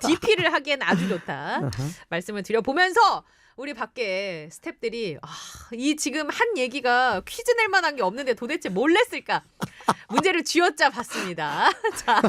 DP를 하기엔 아주 좋다. 말씀을 드려보면서 우리 밖에 스태프들이 이 지금 한 얘기가 퀴즈 낼 만한 게 없는데 도대체 뭘 냈을까? 문제를 쥐어짜 봤습니다. 자,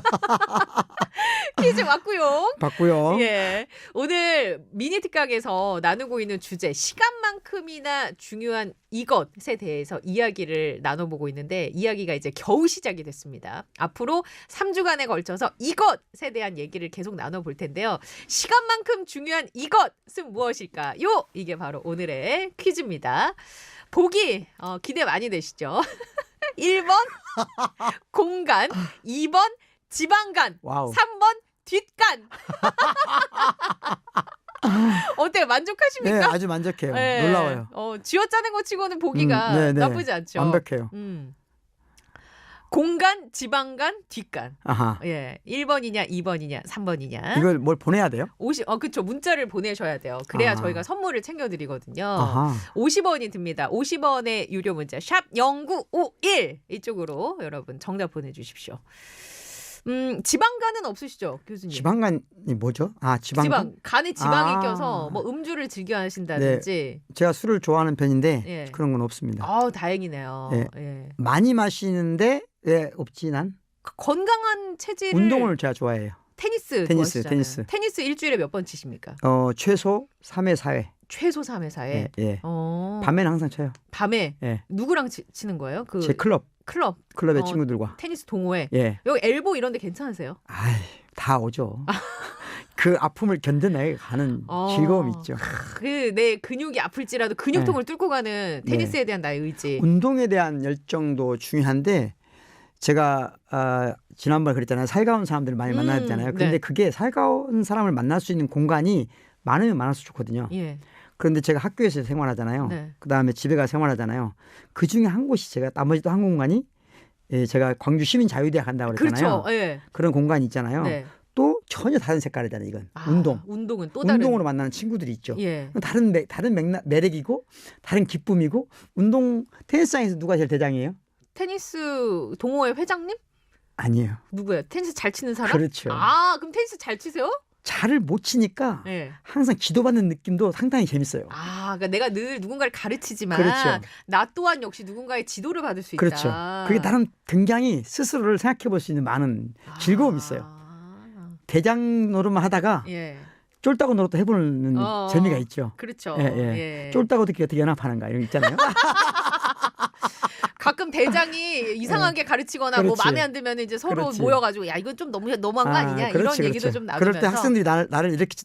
퀴즈 왔고요. 봤고요. 예, 오늘 미니 특각에서 나누고 있는 주제 시간만큼이나 중요한 이것에 대해서 이야기를 나눠보고 있는데 이야기가 이제 겨우 시작이 됐습니다. 앞으로 3주간에 걸쳐서 이것에 대한 얘기를 계속 나눠볼 텐데요. 시간만큼 중요한 이것은 무엇일까요? 이게 바로 오늘의 퀴즈입니다. 보기 기대 많이 되시죠? 1번 공간, 2번 지방간, 와우. 3번 뒷간. 어때요? 만족하십니까? 네, 아주 만족해요. 네. 놀라워요. 쥐어짜는 거 치고는 보기가 네, 네. 나쁘지 않죠. 완벽해요. 공간, 지방간, 뒷간. 아하. 예. 1번이냐, 2번이냐, 3번이냐. 이걸 뭘 보내야 돼요? 그쵸. 문자를 보내셔야 돼요. 그래야 아. 저희가 선물을 챙겨드리거든요. 아하. 50원이 듭니다. 50원의 유료 문자 샵 0951 이쪽으로 여러분 정답 보내주십시오. 지방간은 없으시죠, 교수님? 지방간이 뭐죠? 지방간. 간에 지방이 아. 껴서 뭐 음주를 즐겨 하신다든지. 제가 술을 좋아하는 편인데 예. 그런 건 없습니다. 다행이네요. 예. 예. 많이 마시는데 왜 없지 난? 건강한 체질을 운동을 제가 좋아해요. 테니스 테니스. 테니스 일주일에 몇 번 치십니까? 최소 3회 4회. 최소 3회 4회. 예. 예. 어. 밤에는 항상 쳐요. 밤에 예. 누구랑 치는 거예요? 제 클럽의 친구들과. 테니스 동호회. 예. 여기 엘보 이런 데 괜찮으세요? 다 오죠. 그 아픔을 견뎌내 가는 즐거움이 있죠. 내 근육이 아플지라도 근육통을 뚫고 가는 테니스에 대한 나의 의지. 운동에 대한 열정도 중요한데 제가 지난번에 그랬잖아요. 살가운 사람들을 많이 만나야 되잖아요. 그런데 네. 그게 살가운 사람을 만날 수 있는 공간이 많으면 많을수록 좋거든요. 예. 그런데 제가 학교에서 생활하잖아요. 네. 그다음에 집에 가서 생활하잖아요. 그중에 한 곳이 제가 나머지 또 한 공간이 제가 광주 시민자유대학 간다고 그랬잖아요. 그렇죠. 예. 그런 공간이 있잖아요. 네. 또 전혀 다른 색깔이잖아요. 이건 운동. 운동은 또 다른. 운동으로 만나는 친구들이 있죠. 예. 다른 매력이고 다른 기쁨이고 테니스장에서 누가 제일 대장이에요? 테니스 동호회 회장님? 아니에요. 누구예요? 테니스 잘 치는 사람? 그렇죠. 그럼 테니스 잘 치세요? 잘을 못 치니까 네. 항상 지도받는 느낌도 상당히 재밌어요. 그러니까 내가 늘 누군가를 가르치지만 그렇죠. 나 또한 역시 누군가의 지도를 받을 수 그렇죠. 있다. 그게 나름 굉장히 스스로를 생각해 볼 수 있는 많은 즐거움이 있어요. 대장 노릇만 하다가 예. 쫄다고 노릇도 해보는 재미가 있죠. 그렇죠. 예, 예. 예. 쫄다고 듣기 어떻게 연합하는가 이런 거 있잖아요. 가끔 대장이 이상하게 가르치거나 뭐 그렇지. 마음에 안 들면 이제 서로 그렇지. 모여가지고 야 이건 좀 너무한 거 아니냐 그렇지, 이런 얘기도 그렇지. 좀 나누면서. 그럴 때 학생들이 나를 이렇게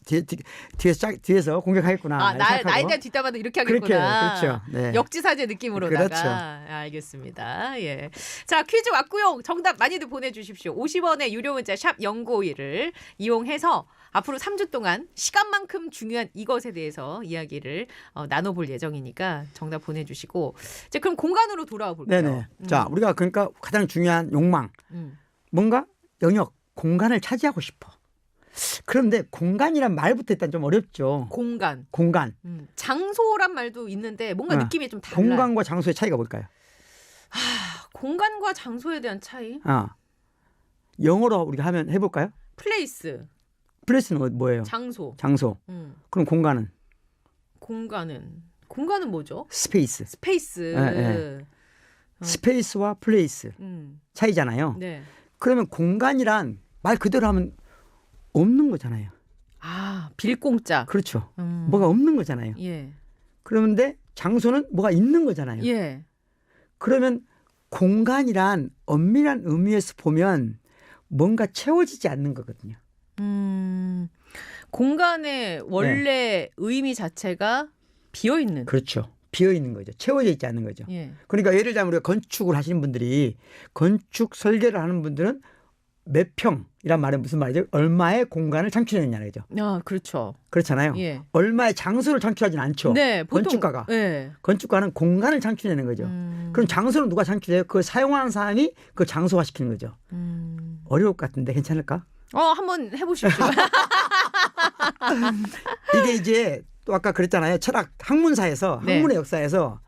뒤에서 공격하겠구나. 이렇게 나에 생각하고. 대한 뒷담화도 이렇게 그렇게, 하겠구나. 그렇죠. 네. 역지사지 느낌으로다가. 그렇죠. 알겠습니다. 예. 자, 퀴즈 왔고요. 정답 많이들 보내주십시오. 50원의 유료 문자 샵 0951을 이용해서 앞으로 3주 동안 시간만큼 중요한 이것에 대해서 이야기를 나눠볼 예정이니까 정답 보내주시고. 자, 그럼 공간으로 돌아와 볼게요. 네네. 자, 우리가 그러니까 가장 중요한 욕망. 뭔가 영역, 공간을 차지하고 싶어. 그런데 공간이란 말부터 일단 좀 어렵죠. 공간. 장소란 말도 있는데 뭔가 느낌이 좀 달라요. 공간과 장소의 차이가 뭘까요? 공간과 장소에 대한 차이? 영어로 우리가 하면 해볼까요? 플레이스. 플레이스는 뭐예요? 장소. 그럼 공간은? 공간은 뭐죠? 스페이스. 스페이스. 네. 스페이스와 플레이스 차이잖아요. 네. 그러면 공간이란 말 그대로 하면 없는 거잖아요. 빌공짜. 그렇죠. 뭐가 없는 거잖아요. 예. 그런데 장소는 뭐가 있는 거잖아요. 예. 그러면 공간이란 엄밀한 의미에서 보면 뭔가 채워지지 않는 거거든요. 공간의 원래 의미 자체가 비어 있는. 그렇죠. 비어 있는 거죠. 채워져 있지 않는 거죠. 예. 그러니까 예를 들자면 우리가 건축을 하시는 분들이 건축 설계를 하는 분들은 몇 평이란 말은 무슨 말이죠? 얼마의 공간을 창출했냐는 거죠. 그렇죠. 그렇잖아요. 예. 얼마의 장소를 창출하지는 않죠. 네, 보통, 건축가가. 예. 건축가는 공간을 창출해내는 거죠. 그럼 장소는 누가 창출해요? 그걸 사용하는 사람이 그 장소화 시키는 거죠. 어려울 것 같은데 괜찮을까? 한번 해보십시오. 이게 이제 또 아까 그랬잖아요. 철학 학문사에서 네. 학문의 역사에서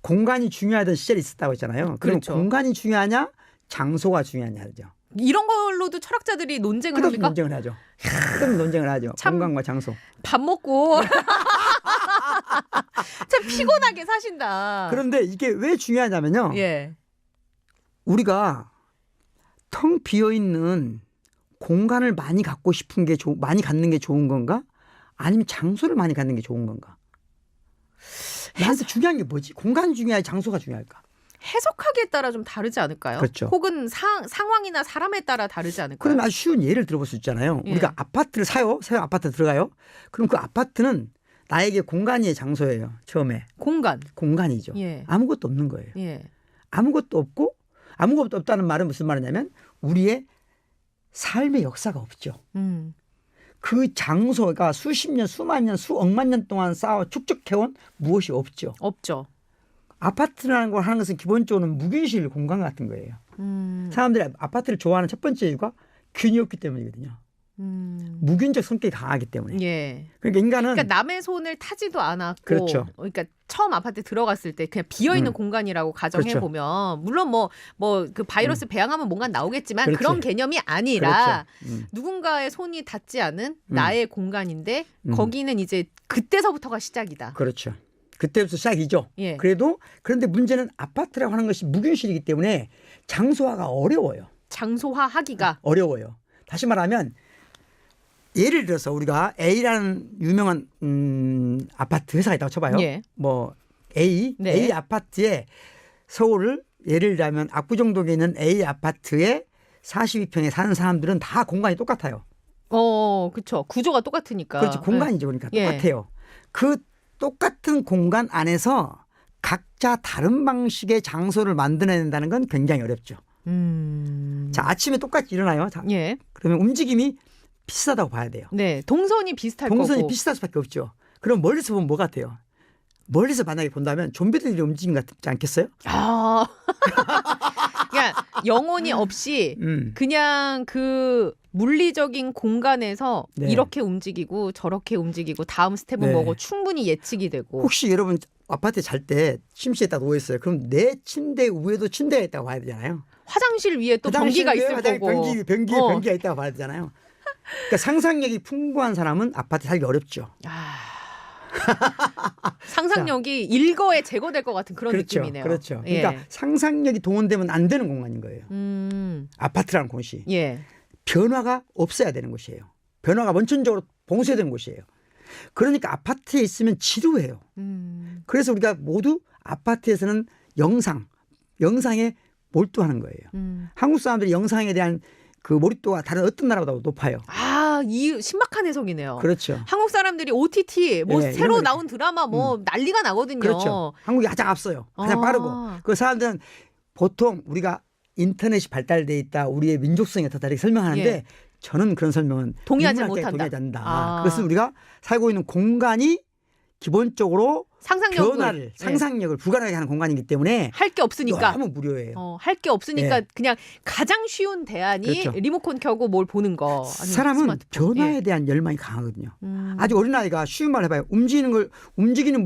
공간이 중요하던 시절이 있었다고 했잖아요. 그럼 그렇죠. 공간이 중요하냐 장소가 중요하냐죠. 이런 걸로도 철학자들이 논쟁을 끝없이 합니까? 논쟁을 하죠. 끝없이 논쟁을 하죠. 참- 공간과 장소. 밥 먹고 참 피곤하게 사신다. 그런데 이게 왜 중요하냐면요. 예. 우리가 텅 비어 있는 공간을 많이 갖고 싶은 게 많이 갖는 게 좋은 건가? 아니면 장소를 많이 갖는 게 좋은 건가? 나한테 중요한 게 뭐지? 공간이 중요할지 장소가 중요할까? 해석하기에 따라 좀 다르지 않을까요? 그렇죠. 혹은 상황이나 사람에 따라 다르지 않을까요? 그러면 아주 쉬운 예를 들어볼 수 있잖아요. 예. 우리가 아파트를 사요. 새 아파트 들어가요. 그럼 그 아파트는 나에게 공간이 장소예요. 처음에. 공간이죠. 예. 아무것도 없는 거예요. 예. 아무것도 없고 아무것도 없다는 말은 무슨 말이냐면 우리의 삶의 역사가 없죠. 그 장소가 수십 년, 수만 년, 수억만 년 동안 쌓아 축적해온 무엇이 없죠. 없죠. 아파트라는 걸 하는 것은 기본적으로 무균실 공간 같은 거예요. 사람들이 아파트를 좋아하는 첫 번째 이유가 균이 없기 때문이거든요. 무균적 성격이 강하기 때문에. 예. 그러니까 인간은 그러니까 남의 손을 타지도 않았고, 그렇죠. 그러니까 처음 아파트 들어갔을 때 그냥 비어 있는 공간이라고 가정해 그렇죠. 보면 물론 뭐 그 바이러스 배양하면 뭔가 나오겠지만 그렇지. 그런 개념이 아니라 그렇죠. 누군가의 손이 닿지 않은 나의 공간인데 거기는 이제 그때서부터가 시작이다. 그렇죠. 그때부터 시작이죠. 예. 그런데 문제는 아파트라고 하는 것이 무균실이기 때문에 장소화가 어려워요. 장소화하기가 어려워요. 다시 말하면 예를 들어서 우리가 A라는 유명한 아파트 회사가 있다고 쳐봐요. 예. 뭐 A, 네. A 아파트에 서울을 예를 들자면 압구정동에 있는 A 아파트에 42평에 사는 사람들은 다 공간이 똑같아요. 그렇죠. 구조가 똑같으니까. 그렇지. 공간이죠. 그러니까 예. 똑같아요. 그 똑같은 공간 안에서 각자 다른 방식의 장소를 만들어낸다는 건 굉장히 어렵죠. 자, 아침에 똑같이 일어나요. 자, 예. 그러면 움직임이 비슷하다고 봐야 돼요. 네. 동선이 비슷할 동선이 거고. 비슷할 수밖에 없죠. 그럼 멀리서 보면 뭐 같아요? 멀리서 만약에 본다면 좀비들이 움직임 같지 않겠어요? 그냥 영혼이 없이 그냥 그 물리적인 공간에서 네. 이렇게 움직이고 저렇게 움직이고 다음 스텝은 네. 뭐고 충분히 예측이 되고. 혹시 여러분 아파트에 잘 때 침실에 딱 누워 있어요. 그럼 내 침대 위에도 침대가 있다고 봐야 되잖아요. 화장실 위에 또 화장실 변기가 위에 있을 화장실 거고. 변기가 있다고 봐야 되잖아요. 그러니까 상상력이 풍부한 사람은 아파트 살기 어렵죠. 상상력이 일거에 제거될 것 같은 그런 그렇죠. 느낌이네요. 그렇죠. 예. 그러니까 상상력이 동원되면 안 되는 공간인 거예요. 아파트라는 곳이. 예. 변화가 없어야 되는 곳이에요. 변화가 원천적으로 봉쇄된 곳이에요. 그러니까 아파트에 있으면 지루해요. 그래서 우리가 모두 아파트에서는 영상에 몰두하는 거예요. 한국 사람들이 영상에 대한 그 몰입도가 다른 어떤 나라보다 높아요. 이 신박한 해석이네요. 그렇죠. 한국 사람들이 OTT 뭐 네, 새로 이런 거 나온 드라마 뭐 난리가 나거든요. 그렇죠. 한국이 가장 앞서요. 가장 빠르고. 그 사람들은 보통 우리가 인터넷이 발달돼 있다. 우리의 민족성이 어떻다 이렇게 설명하는데 예. 저는 그런 설명은 동의하지 인문학자에 못한다. 동의하지 않는다. 그것은 우리가 살고 있는 공간이 기본적으로 상상력을 불가능하게 하는 공간이기 때문에 할 게 없으니까 너무 무료예요. 할 게 없으니까 네. 그냥 가장 쉬운 대안이 그렇죠. 리모컨 켜고 뭘 보는 거. 사람은 스마트폰. 변화에 대한 열망이 강하거든요. 아주 어린아이가 쉬운 말 해봐요. 움직이는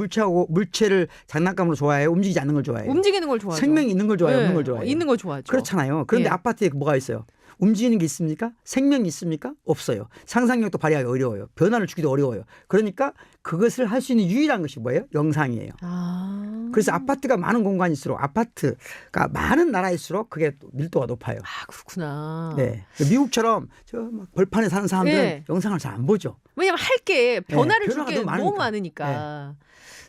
물체를 장난감으로 좋아해요. 움직이지 않는 걸 좋아해요. 움직이는 걸 좋아하죠. 생명이 있는 걸 좋아해요. 네. 없는 걸 좋아해요. 있는 걸 좋아하죠. 그렇잖아요. 그런데 예. 아파트에 뭐가 있어요? 움직이는 게 있습니까? 생명이 있습니까? 없어요. 상상력도 발휘하기 어려워요. 변화를 주기도 어려워요. 그러니까 그것을 할 수 있는 유일한 것이 뭐예요? 영상이에요. 그래서 아파트가 많은 공간일수록 아파트가 많은 나라일수록 그게 밀도가 높아요. 그렇구나. 네. 미국처럼 저 막 벌판에 사는 사람들은 네. 영상을 잘 안 보죠. 왜냐면 할 게 변화를 줄 변화가 게 너무 너무 많으니까. 많으니까.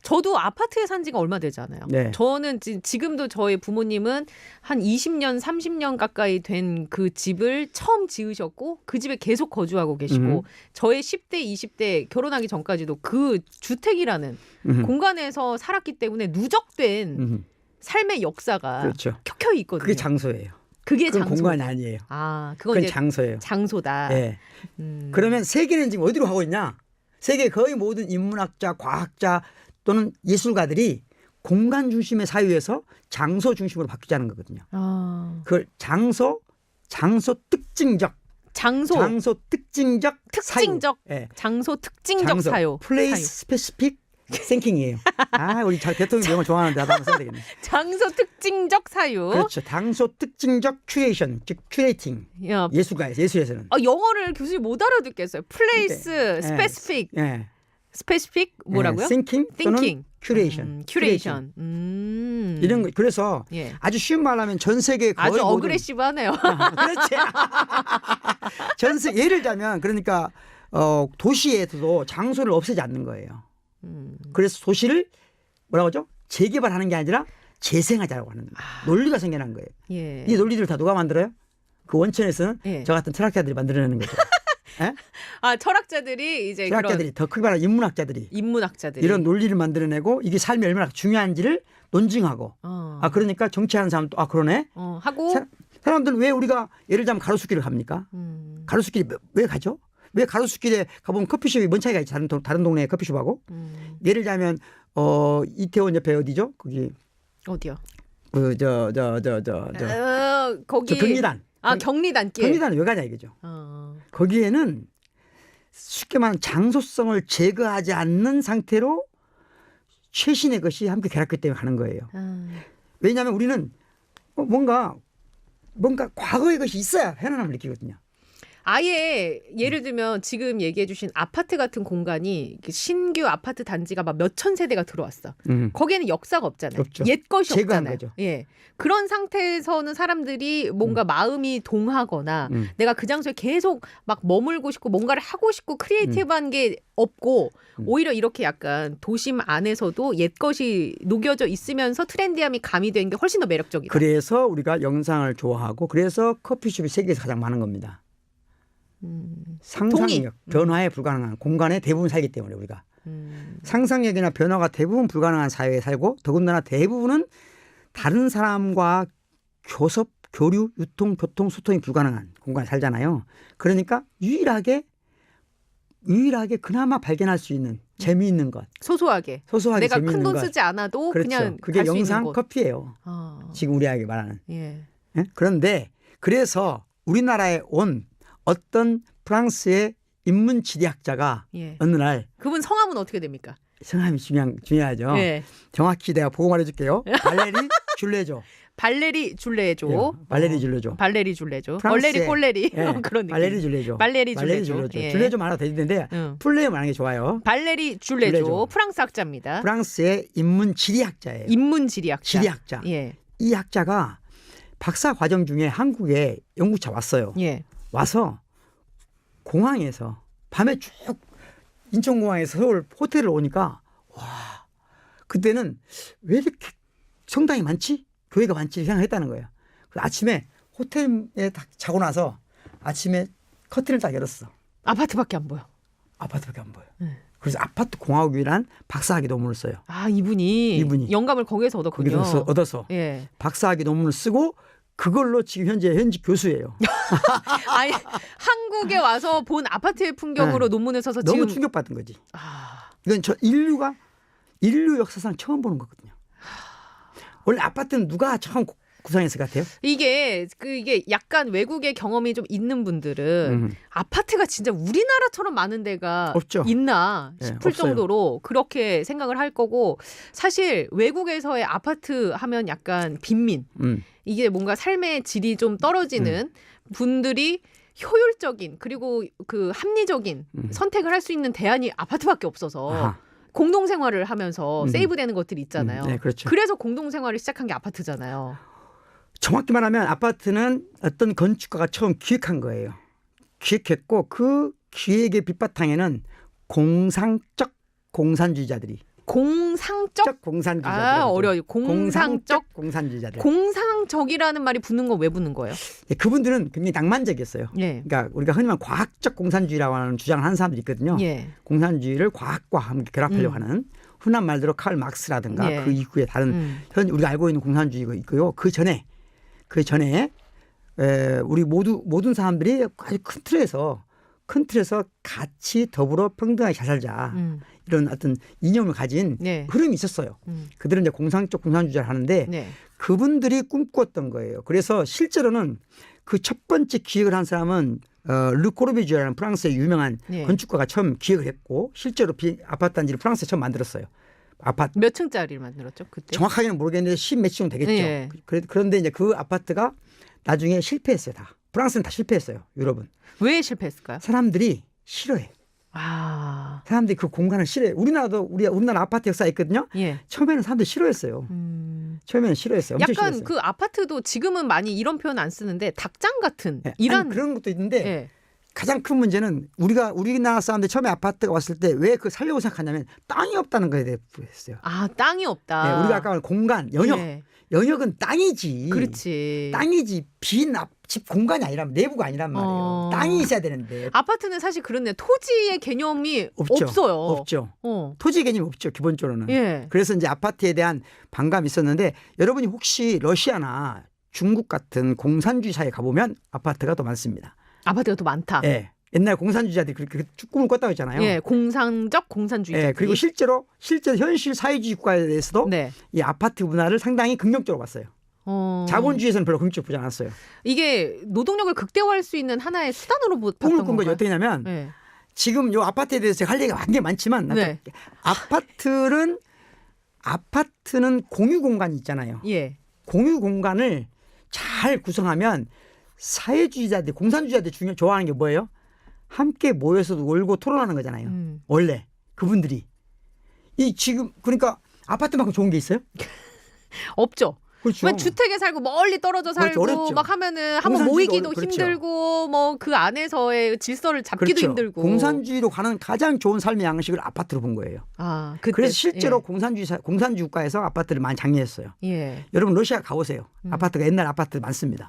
저도 아파트에 산 지가 얼마 되지 않아요. 네. 저는 지금도 저희 부모님은 한 20년, 30년 가까이 된 그 집을 처음 지으셨고 그 집에 계속 거주하고 계시고 저의 10대, 20대 결혼하기 전까지도 그 주택이라는 공간에서 살았기 때문에 누적된 삶의 역사가 그렇죠. 켜켜이 있거든요. 그게 장소예요. 그게 그건 장소. 공간이 아니에요. 그건 그건 이제 장소예요. 장소다. 네. 그러면 세계는 지금 어디로 가고 있냐? 세계 거의 모든 인문학자, 과학자 또는 예술가들이 공간 중심의 사유에서 장소 중심으로 바뀌자는 거거든요. 그걸 장소 특징적 특징적 네. 장소 특징적 사유. 플레이스 스페시픽 싱킹이에요. 우리 대통령 영어 좋아하는데 나도 한번 써야 되겠네. 장소 특징적 사유. 그렇죠. 장소 특징적 큐레이션, 즉 큐레이팅. 예술에서는. 영어를 교수님 못 알아듣겠어요. 플레이스 스페시픽. 스페시픽 뭐라고요? thinking 또는 큐레이션. 이런 거. 그래서 아주 쉬운 말로 하면 전 세계 거의 아주 모든 어그레시브하네요. 그렇지. 예를 들자면 그러니까 도시에서도 장소를 없애지 않는 거예요. 그래서 도시를 뭐라고 하죠? 재개발하는 게 아니라 재생하자고 하는 논리가 생겨난 거예요. 이 논리들 다 누가 만들어요? 그 원천에서는 저 같은 철학자들이 만들어내는 거죠. 철학자들이 이제 철학자들이 더 크게 말하면 인문학자들이 이런 논리를 만들어내고 이게 삶이 얼마나 중요한지를 논증하고 그러니까 정치하는 사람도 그러네 하고 사람들은 왜 우리가 예를 들자면 가로수길을 갑니까? 가로수길이 왜 가죠? 왜 가로수길에 가보면 커피숍이 뭔 차이가 있지? 다른 동네 커피숍하고 예를 들자면 이태원 옆에 어디죠? 거기 어디요? 거기 경리단. 경리단길. 경리단은 왜 가냐 이거죠. 거기에는 쉽게 말하면 장소성을 제거하지 않는 상태로 최신의 것이 함께 결합했기 때문에 가는 거예요. 왜냐하면 우리는 뭔가 과거의 것이 있어야 편안함을 느끼거든요. 아예 예를 들면 지금 얘기해 주신 아파트 같은 공간이 신규 아파트 단지가 막 몇천 세대가 들어왔어. 거기에는 역사가 없잖아요. 없죠. 옛 것이 제거한 없잖아요. 거죠. 그런 상태에서는 사람들이 뭔가 마음이 동하거나 내가 그 장소에 계속 막 머물고 싶고 뭔가를 하고 싶고 크리에이티브한 게 없고 오히려 이렇게 약간 도심 안에서도 옛 것이 녹여져 있으면서 트렌디함이 가미된 게 훨씬 더 매력적이다. 그래서 우리가 영상을 좋아하고 그래서 커피숍이 세계에서 가장 많은 겁니다. 상상력, 변화에 불가능한 공간에 대부분 살기 때문에 우리가 상상력이나 변화가 대부분 불가능한 사회에 살고 더군다나 대부분은 다른 사람과 교섭, 교류, 유통, 교통, 소통이 불가능한 공간에 살잖아요. 그러니까 유일하게 그나마 발견할 수 있는 재미있는 것. 소소하게 내가 큰 돈 쓰지 않아도 그렇죠. 그냥 그게 갈 수 있는 영상 곳. 커피예요. 지금 우리에게 말하는. 그런데 그래서 우리나라에 온 어떤 프랑스의 인문지리학자가 어느 날 그분 성함은 어떻게 됩니까? 성함이 중요하죠. 정확히 내가 보고 말해줄게요. 발레리 줄레조. 발레리 줄레조. 발레리 줄레조. 얼레리 꼴레리. 그런 느낌. 발레리 줄레조. 발레리 줄레조. 줄레조 말아도 되는데 플레이 말하는 게 좋아요. 발레리 줄레조. 프랑스 학자입니다. 프랑스의 인문지리학자예요. 지리학자. 이 학자가 박사 과정 중에 한국에 연구차 왔어요. 와서 공항에서 밤에 쭉 인천공항에서 서울 호텔을 오니까 와 그때는 왜 이렇게 성당이 많지? 교회가 많지? 생각했다는 거예요. 그래서 아침에 호텔에 딱 자고 나서 아침에 커튼을 딱 열었어. 아파트밖에 안 보여. 아파트밖에 안 보여. 그래서 아파트 공학이란 박사학위 논문을 써요. 아 이분이 영감을 거기에서 얻었군요. 거기서 얻어서 예. 박사학위 논문을 쓰고 그걸로 지금 현직 교수예요. 아니 한국에 와서 본 아파트의 풍경으로 네. 논문을 써서 너무 지금 충격받은 거지. 아, 이건 인류 역사상 처음 보는 거거든요. 원래 아파트는 누가 처음 구성했을 것 같아요? 이게 약간 외국의 경험이 좀 있는 분들은 아파트가 진짜 우리나라처럼 많은 데가 없죠. 있나 싶을 없어요. 정도로 그렇게 생각을 할 거고 사실 외국에서의 아파트 하면 약간 빈민 이게 뭔가 삶의 질이 좀 떨어지는 분들이 효율적인 그리고 그 합리적인 선택을 할 수 있는 대안이 아파트밖에 없어서 아하. 공동생활을 하면서 세이브되는 것들이 있잖아요. 네, 그렇죠. 그래서 공동생활을 시작한 게 아파트잖아요. 정확히 말하면 아파트는 어떤 건축가가 처음 기획한 거예요. 기획했고 그 기획의 밑바탕에는 공상적 공산주의자들이 공상적? 공산주의자들. 아 어려워요. 공상적 공산주의자들. 공상적이라는 말이 붙는 건 왜 붙는 거예요? 그분들은 굉장히 낭만적이었어요. 예. 그러니까 우리가 흔히 말하는 과학적 공산주의라고 하는 주장을 하는 사람들이 있거든요. 예. 공산주의를 과학과 함께 결합하려고 하는 흔한 말대로 칼 막스라든가 예. 그 이후에 다른 현 우리가 알고 있는 공산주의가 있고요. 그 전에 우리 모든 사람들이 아주 큰 틀에서 같이 더불어 평등하게 잘 살자. 이런 어떤 이념을 가진 네. 흐름이 있었어요. 그들은 이제 공상적 공산주의를 하는데 네. 그분들이 꿈꿨던 거예요. 그래서 실제로는 그 첫 번째 기획을 한 사람은 르 코르비지에라는 프랑스의 유명한 네. 건축가가 처음 기획을 했고 실제로 아파트 단지를 프랑스에 처음 만들었어요. 아파트 몇 층짜리를 만들었죠 그때? 정확하게는 모르겠는데 10몇 층 되겠죠. 네. 그런데 이제 그 아파트가 나중에 실패했어요. 다 프랑스는 다 실패했어요. 유럽은 왜 실패했을까요? 사람들이 싫어해. 아, 사람들이 그 공간을 싫어해. 우리나라 아파트 역사가 있거든요. 예. 처음에는 사람들이 싫어했어요. 처음에는 싫어했어요. 엄청 약간 싫어했어요. 그 아파트도 지금은 많이 이런 표현 안 쓰는데 닭장 같은 네. 이런 아니, 그런 것도 있는데 예. 가장 큰 문제는 우리나라 사람들이 처음에 아파트가 왔을 때 왜 그 살려고 생각하냐면 땅이 없다는 거에 대해 했어요. 아 땅이 없다. 네, 우리가 아까 말한 공간, 영역. 예. 영역은 땅이지. 그렇지. 땅이지 빈 집 공간이 아니란 내부가 아니란 말이에요. 땅이 있어야 되는데 아파트는 사실 그렇네요. 토지의 개념이 없죠. 없어요. 없죠. 어. 토지 개념이 없죠. 기본적으로는. 예. 그래서 이제 아파트에 대한 반감이 있었는데 여러분이 혹시 러시아나 중국 같은 공산주의 사회에 가보면 아파트가 더 많습니다. 아파트가 더 많다. 예. 옛날 공산주의자들이 그렇게 꿈을 꿨다고 했잖아요. 예, 공상적 공산주의자. 예, 그리고 실제 현실 사회주의 국가에 대해서도 네. 이 아파트 문화를 상당히 긍정적으로 봤어요. 자본주의에서는 별로 긍정적으로 보지 않았어요. 이게 노동력을 극대화할 수 있는 하나의 수단으로 봤던 꿈을 꾼 거죠. 건가요? 어떻게 냐면 네. 지금 요 아파트에 대해서 제가 할 얘기가 굉장히 많지만 네. 아파트는 공유 공간이 있잖아요. 예. 공유 공간을 잘 구성하면 사회주의자들, 공산주의자들이 좋아하는 게 뭐예요? 함께 모여서 놀고 토론하는 거잖아요. 원래 그분들이 지금 그러니까 아파트만큼 좋은 게 있어요? 없죠. 그렇죠. 왜 주택에 살고 멀리 떨어져 살고 어렵죠. 막 하면은 한번 모이기도 힘들고 뭐 그 안에서의 질서를 잡기도 그렇죠. 힘들고. 공산주의로 가는 가장 좋은 삶의 양식을 아파트로 본 거예요. 아, 그때, 그래서 실제로 예. 공산주의 국가에서 아파트를 많이 장려했어요. 예. 여러분 러시아 가보세요. 아파트가 옛날 아파트 많습니다.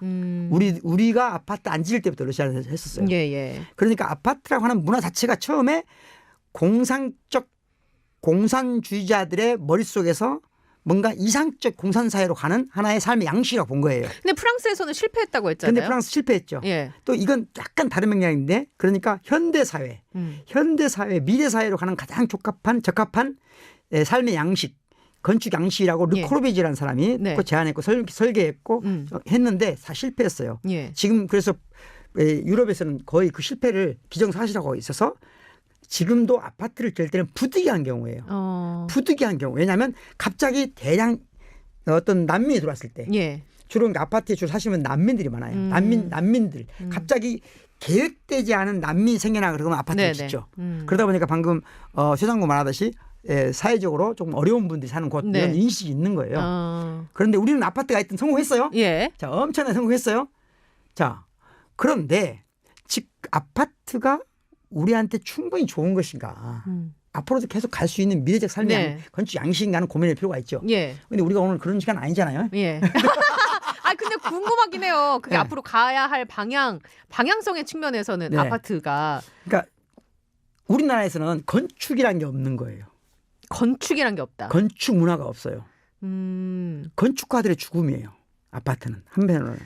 우리가 아파트 안 지을 때부터 러시아에서 했었어요. 예, 예. 그러니까 아파트라고 하는 문화 자체가 처음에 공산주의자들의 머릿속에서 뭔가 이상적 공산사회로 가는 하나의 삶의 양식이라고 본 거예요. 근데 프랑스에서는 실패했다고 했잖아요. 근데 프랑스 실패했죠. 예. 또 이건 약간 다른 맥락인데 그러니까 현대사회, 미래사회로 가는 가장 적합한 삶의 양식, 건축 양식이라고 르 예. 코르비지라는 사람이 네. 제안했고 설계했고 했는데 다 실패했어요. 예. 지금 그래서 유럽에서는 거의 그 실패를 기정사실하고 있어서 지금도 아파트를 지을 때는 부득이한 경우예요. 부득이한 경우. 왜냐하면 갑자기 대량 어떤 난민이 들어왔을 때 예. 주로 아파트에 주로 사시면 난민들이 많아요. 난민들. 갑자기 계획되지 않은 난민이 생겨나 그러면 아파트를 짓죠. 그러다 보니까 방금 최상구 말하듯이 사회적으로 조금 어려운 분들이 사는 곳 네. 이런 인식이 있는 거예요. 그런데 우리는 아파트가 하여튼 성공했어요. 예. 자, 엄청나게 성공했어요. 자, 그런데 즉 아파트가 우리한테 충분히 좋은 것인가. 앞으로도 계속 갈 수 있는 미래적 삶의 네. 건축 양식인가는 고민할 필요가 있죠. 예. 근데 우리가 오늘 그런 시간 아니잖아요. 예. 아 근데 궁금하긴 해요. 그게 네. 앞으로 가야 할 방향성의 측면에서는 네. 아파트가 그러니까 우리나라에서는 건축이라는 게 없는 거예요. 건축이란 게 없다. 건축 문화가 없어요. 건축가들의 죽음이에요. 아파트는 한편으로는.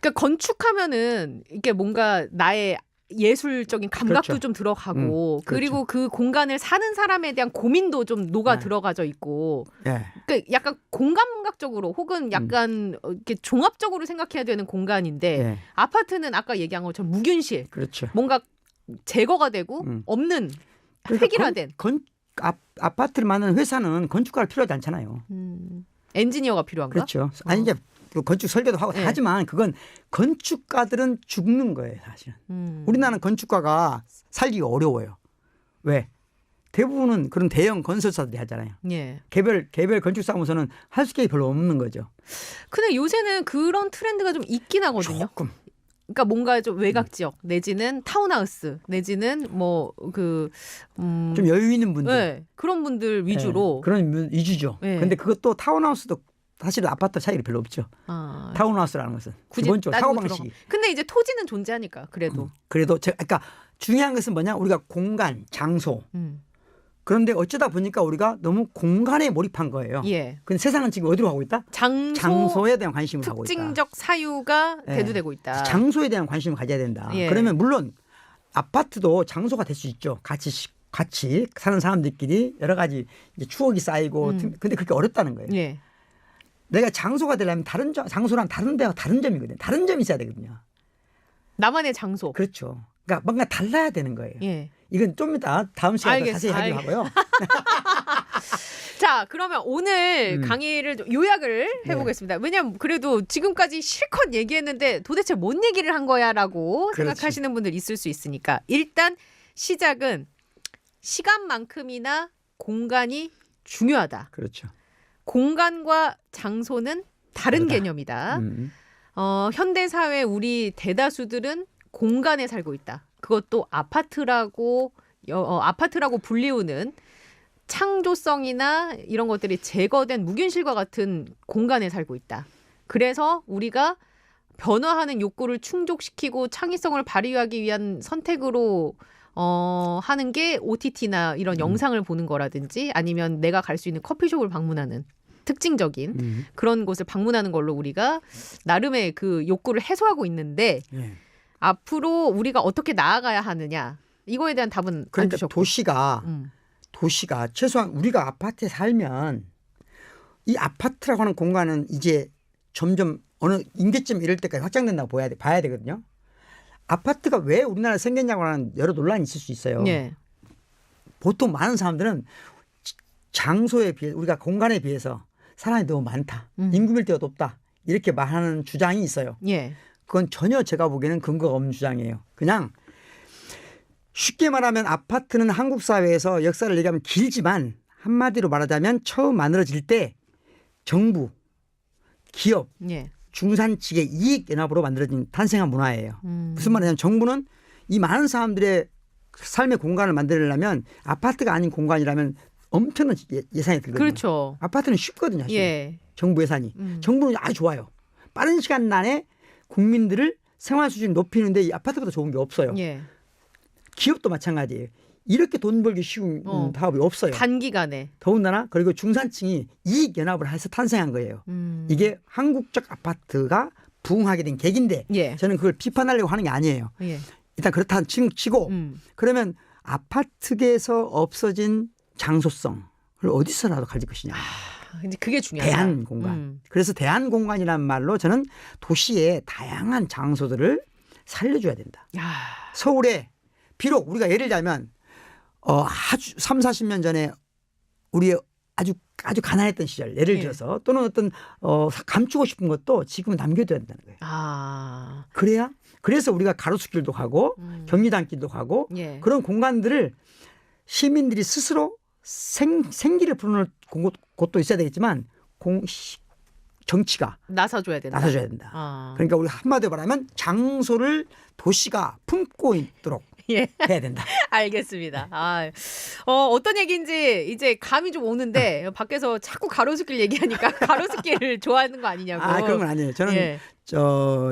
그러니까 건축하면은 이게 뭔가 나의 예술적인 감각도 그렇죠. 좀 들어가고 그렇죠. 그리고 그 공간을 사는 사람에 대한 고민도 좀 녹아 네. 들어가져 있고 예. 그러니까 약간 공감각적으로 혹은 약간 이렇게 종합적으로 생각해야 되는 공간인데 예. 아파트는 아까 얘기한 것처럼 무균실 그렇죠. 뭔가 제거가 되고 없는 그러니까 획일화된 아파트를 만드는 회사는 건축가가 필요하지 않잖아요. 엔지니어가 필요한가? 그렇죠. 아니 이제 그 건축 설계도 하고 다 네. 하지만 그건 건축가들은 죽는 거예요, 사실은. 우리나라는 건축가가 살기가 어려워요. 왜? 대부분은 그런 대형 건설사들이 하잖아요. 예. 개별 건축사무소는 할 수 있는 게 별로 없는 거죠. 근데 요새는 그런 트렌드가 좀 있긴 하거든요. 조금. 그러니까 뭔가 좀 외곽 지역 내지는 타운하우스 내지는 뭐 그 좀 여유 있는 분들. 네, 그런 분들 위주로. 네, 그런 위주죠. 네. 근데 그것도 타운하우스도 사실은 아파트 차이가 별로 없죠. 아, 타운하우스라는 것은 굳이 기본적으로 따지고 사고방식이. 근데 이제 토지는 존재하니까 그래도. 그래도 제가 그러니까 중요한 것은 뭐냐? 우리가 공간, 장소. 그런데 어쩌다 보니까 우리가 너무 공간에 몰입한 거예요. 예. 근데 세상은 지금 어디로 가고 있다? 장소에 대한 관심을 가고 있다. 특징적 사유가 예. 대두되고 있다. 장소에 대한 관심을 가져야 된다. 예. 그러면 물론 아파트도 장소가 될 수 있죠. 같이 사는 사람들끼리 여러 가지 이제 추억이 쌓이고 근데 그게 어렵다는 거예요. 예. 내가 장소가 되려면 장소랑 다른 데와 다른 점이거든요. 다른 점이 있어야 되거든요. 나만의 장소. 그렇죠. 그러니까 뭔가 달라야 되는 거예요. 예. 이건 좀 이따 다음 시간에 자세히 하기로 하고요. 자, 그러면 오늘 강의를 좀 요약을 해보겠습니다. 왜냐하면 그래도 지금까지 실컷 얘기했는데 도대체 뭔 얘기를 한 거야라고 그렇지. 생각하시는 분들 있을 수 있으니까 일단 시작은 시간만큼이나 공간이 중요하다. 그렇죠. 공간과 장소는 다른 다르다. 개념이다. 현대 사회 우리 대다수들은 공간에 살고 있다. 그것도 아파트라고 불리우는 창조성이나 이런 것들이 제거된 무균실과 같은 공간에 살고 있다. 그래서 우리가 변화하는 욕구를 충족시키고 창의성을 발휘하기 위한 선택으로 하는 게 OTT나 이런 영상을 보는 거라든지 아니면 내가 갈 수 있는 커피숍을 방문하는 특징적인 그런 곳을 방문하는 걸로 우리가 나름의 그 욕구를 해소하고 있는데 예. 앞으로 우리가 어떻게 나아가야 하느냐 이거에 대한 답은 안 그러니까 주셨고. 도시가 최소한 우리가 아파트에 살면 이 아파트라고 하는 공간은 이제 점점 어느 임계점 이럴 때까지 확장된다고 봐야 되거든요. 아파트가 왜 우리나라에 생겼냐고 하는 여러 논란이 있을 수 있어요. 예. 보통 많은 사람들은 장소에 비해 우리가 공간에 비해서 사람이 너무 많다. 인구 밀도가 높다. 이렇게 말하는 주장이 있어요. 예. 그건 전혀 제가 보기에는 근거가 없는 주장이에요. 그냥 쉽게 말하면 아파트는 한국 사회에서 역사를 얘기하면 길지만 한마디로 말하자면 처음 만들어질 때 정부, 기업, 예. 중산층의 이익 연합으로 만들어진 탄생한 문화예요. 무슨 말이냐면 정부는 이 많은 사람들의 삶의 공간을 만들려면 아파트가 아닌 공간이라면 엄청난 예산이 들거든요. 그렇죠. 아파트는 쉽거든요. 사실. 예. 정부 예산이. 정부는 아주 좋아요. 빠른 시간 안에 국민들을 생활 수준 높이는데 이 아파트보다 좋은 게 없어요. 예. 기업도 마찬가지예요. 이렇게 돈 벌기 쉬운 사업이 없어요. 단기간에. 더군다나 그리고 중산층이 이익 연합을 해서 탄생한 거예요. 이게 한국적 아파트가 부흥하게 된 계기인데 예. 저는 그걸 비판하려고 하는 게 아니에요. 예. 일단 그렇다는 치고 그러면 아파트계에서 없어진 장소성을 어디서라도 가질 것이냐. 이제 그게 중요하다. 대한 공간. 그래서 대한 공간이라는 말로 저는 도시의 다양한 장소들을 살려줘야 된다. 야. 서울에 비록 우리가 예를 들자면 아주 3, 40년 전에 우리 아주 가난했던 시절 예를 들어서 또는 어떤 감추고 싶은 것도 지금은 남겨둬야 된다는 거예요. 아. 그래서 우리가 가로수길도 가고 경리단길도 가고 예. 그런 공간들을 시민들이 스스로 생기를 불어넣을 곳도 있어야 되겠지만 정치가 나서줘야 된다. 나서줘야 된다. 그러니까 우리 한마디로 말하면 장소를 도시가 품고 있도록 예. 해야 된다. 알겠습니다. 어떤 얘기인지 이제 감이 좀 오는데 밖에서 자꾸 가로수길 얘기하니까 가로수길을 좋아하는 거 아니냐고. 그런 건 아니에요. 저는 예.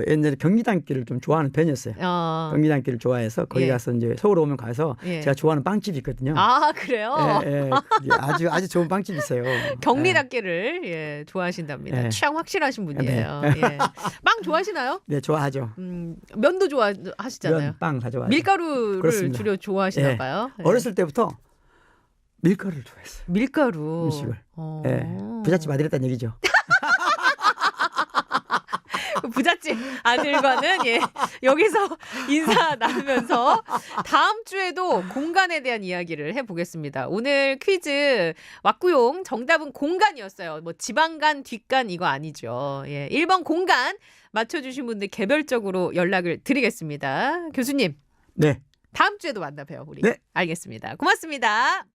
옛날에 경리단길을 좀 좋아하는 편이었어요. 경리단길을 좋아해서 거기 예. 가서 이제 서울 오면 가서 예. 제가 좋아하는 빵집이 있거든요. 그래요? 예, 아주 좋은 빵집이 있어요. 경리단길을 예, 좋아하신답니다. 예. 취향 확실하신 분이에요. 네. 예. 빵 좋아하시나요? 네, 좋아하죠. 면도 좋아하시잖아요. 빵 다 좋아하죠. 밀가루를 그렇습니다. 주로 좋아하시나 예. 봐요. 예. 어렸을 때부터 밀가루를 좋아했어요. 밀가루. 음식을. 예. 부잣집 아들이었다는 얘기죠. 부잣집 아들과는 예, 여기서 인사 나누면서 다음 주에도 공간에 대한 이야기를 해보겠습니다. 오늘 퀴즈 왁구용 정답은 공간이었어요. 뭐 지방간, 뒷간 이거 아니죠. 예, 1번 공간 맞춰주신 분들 개별적으로 연락을 드리겠습니다. 교수님. 네. 다음 주에도 만나 봬요. 우리. 네. 알겠습니다. 고맙습니다.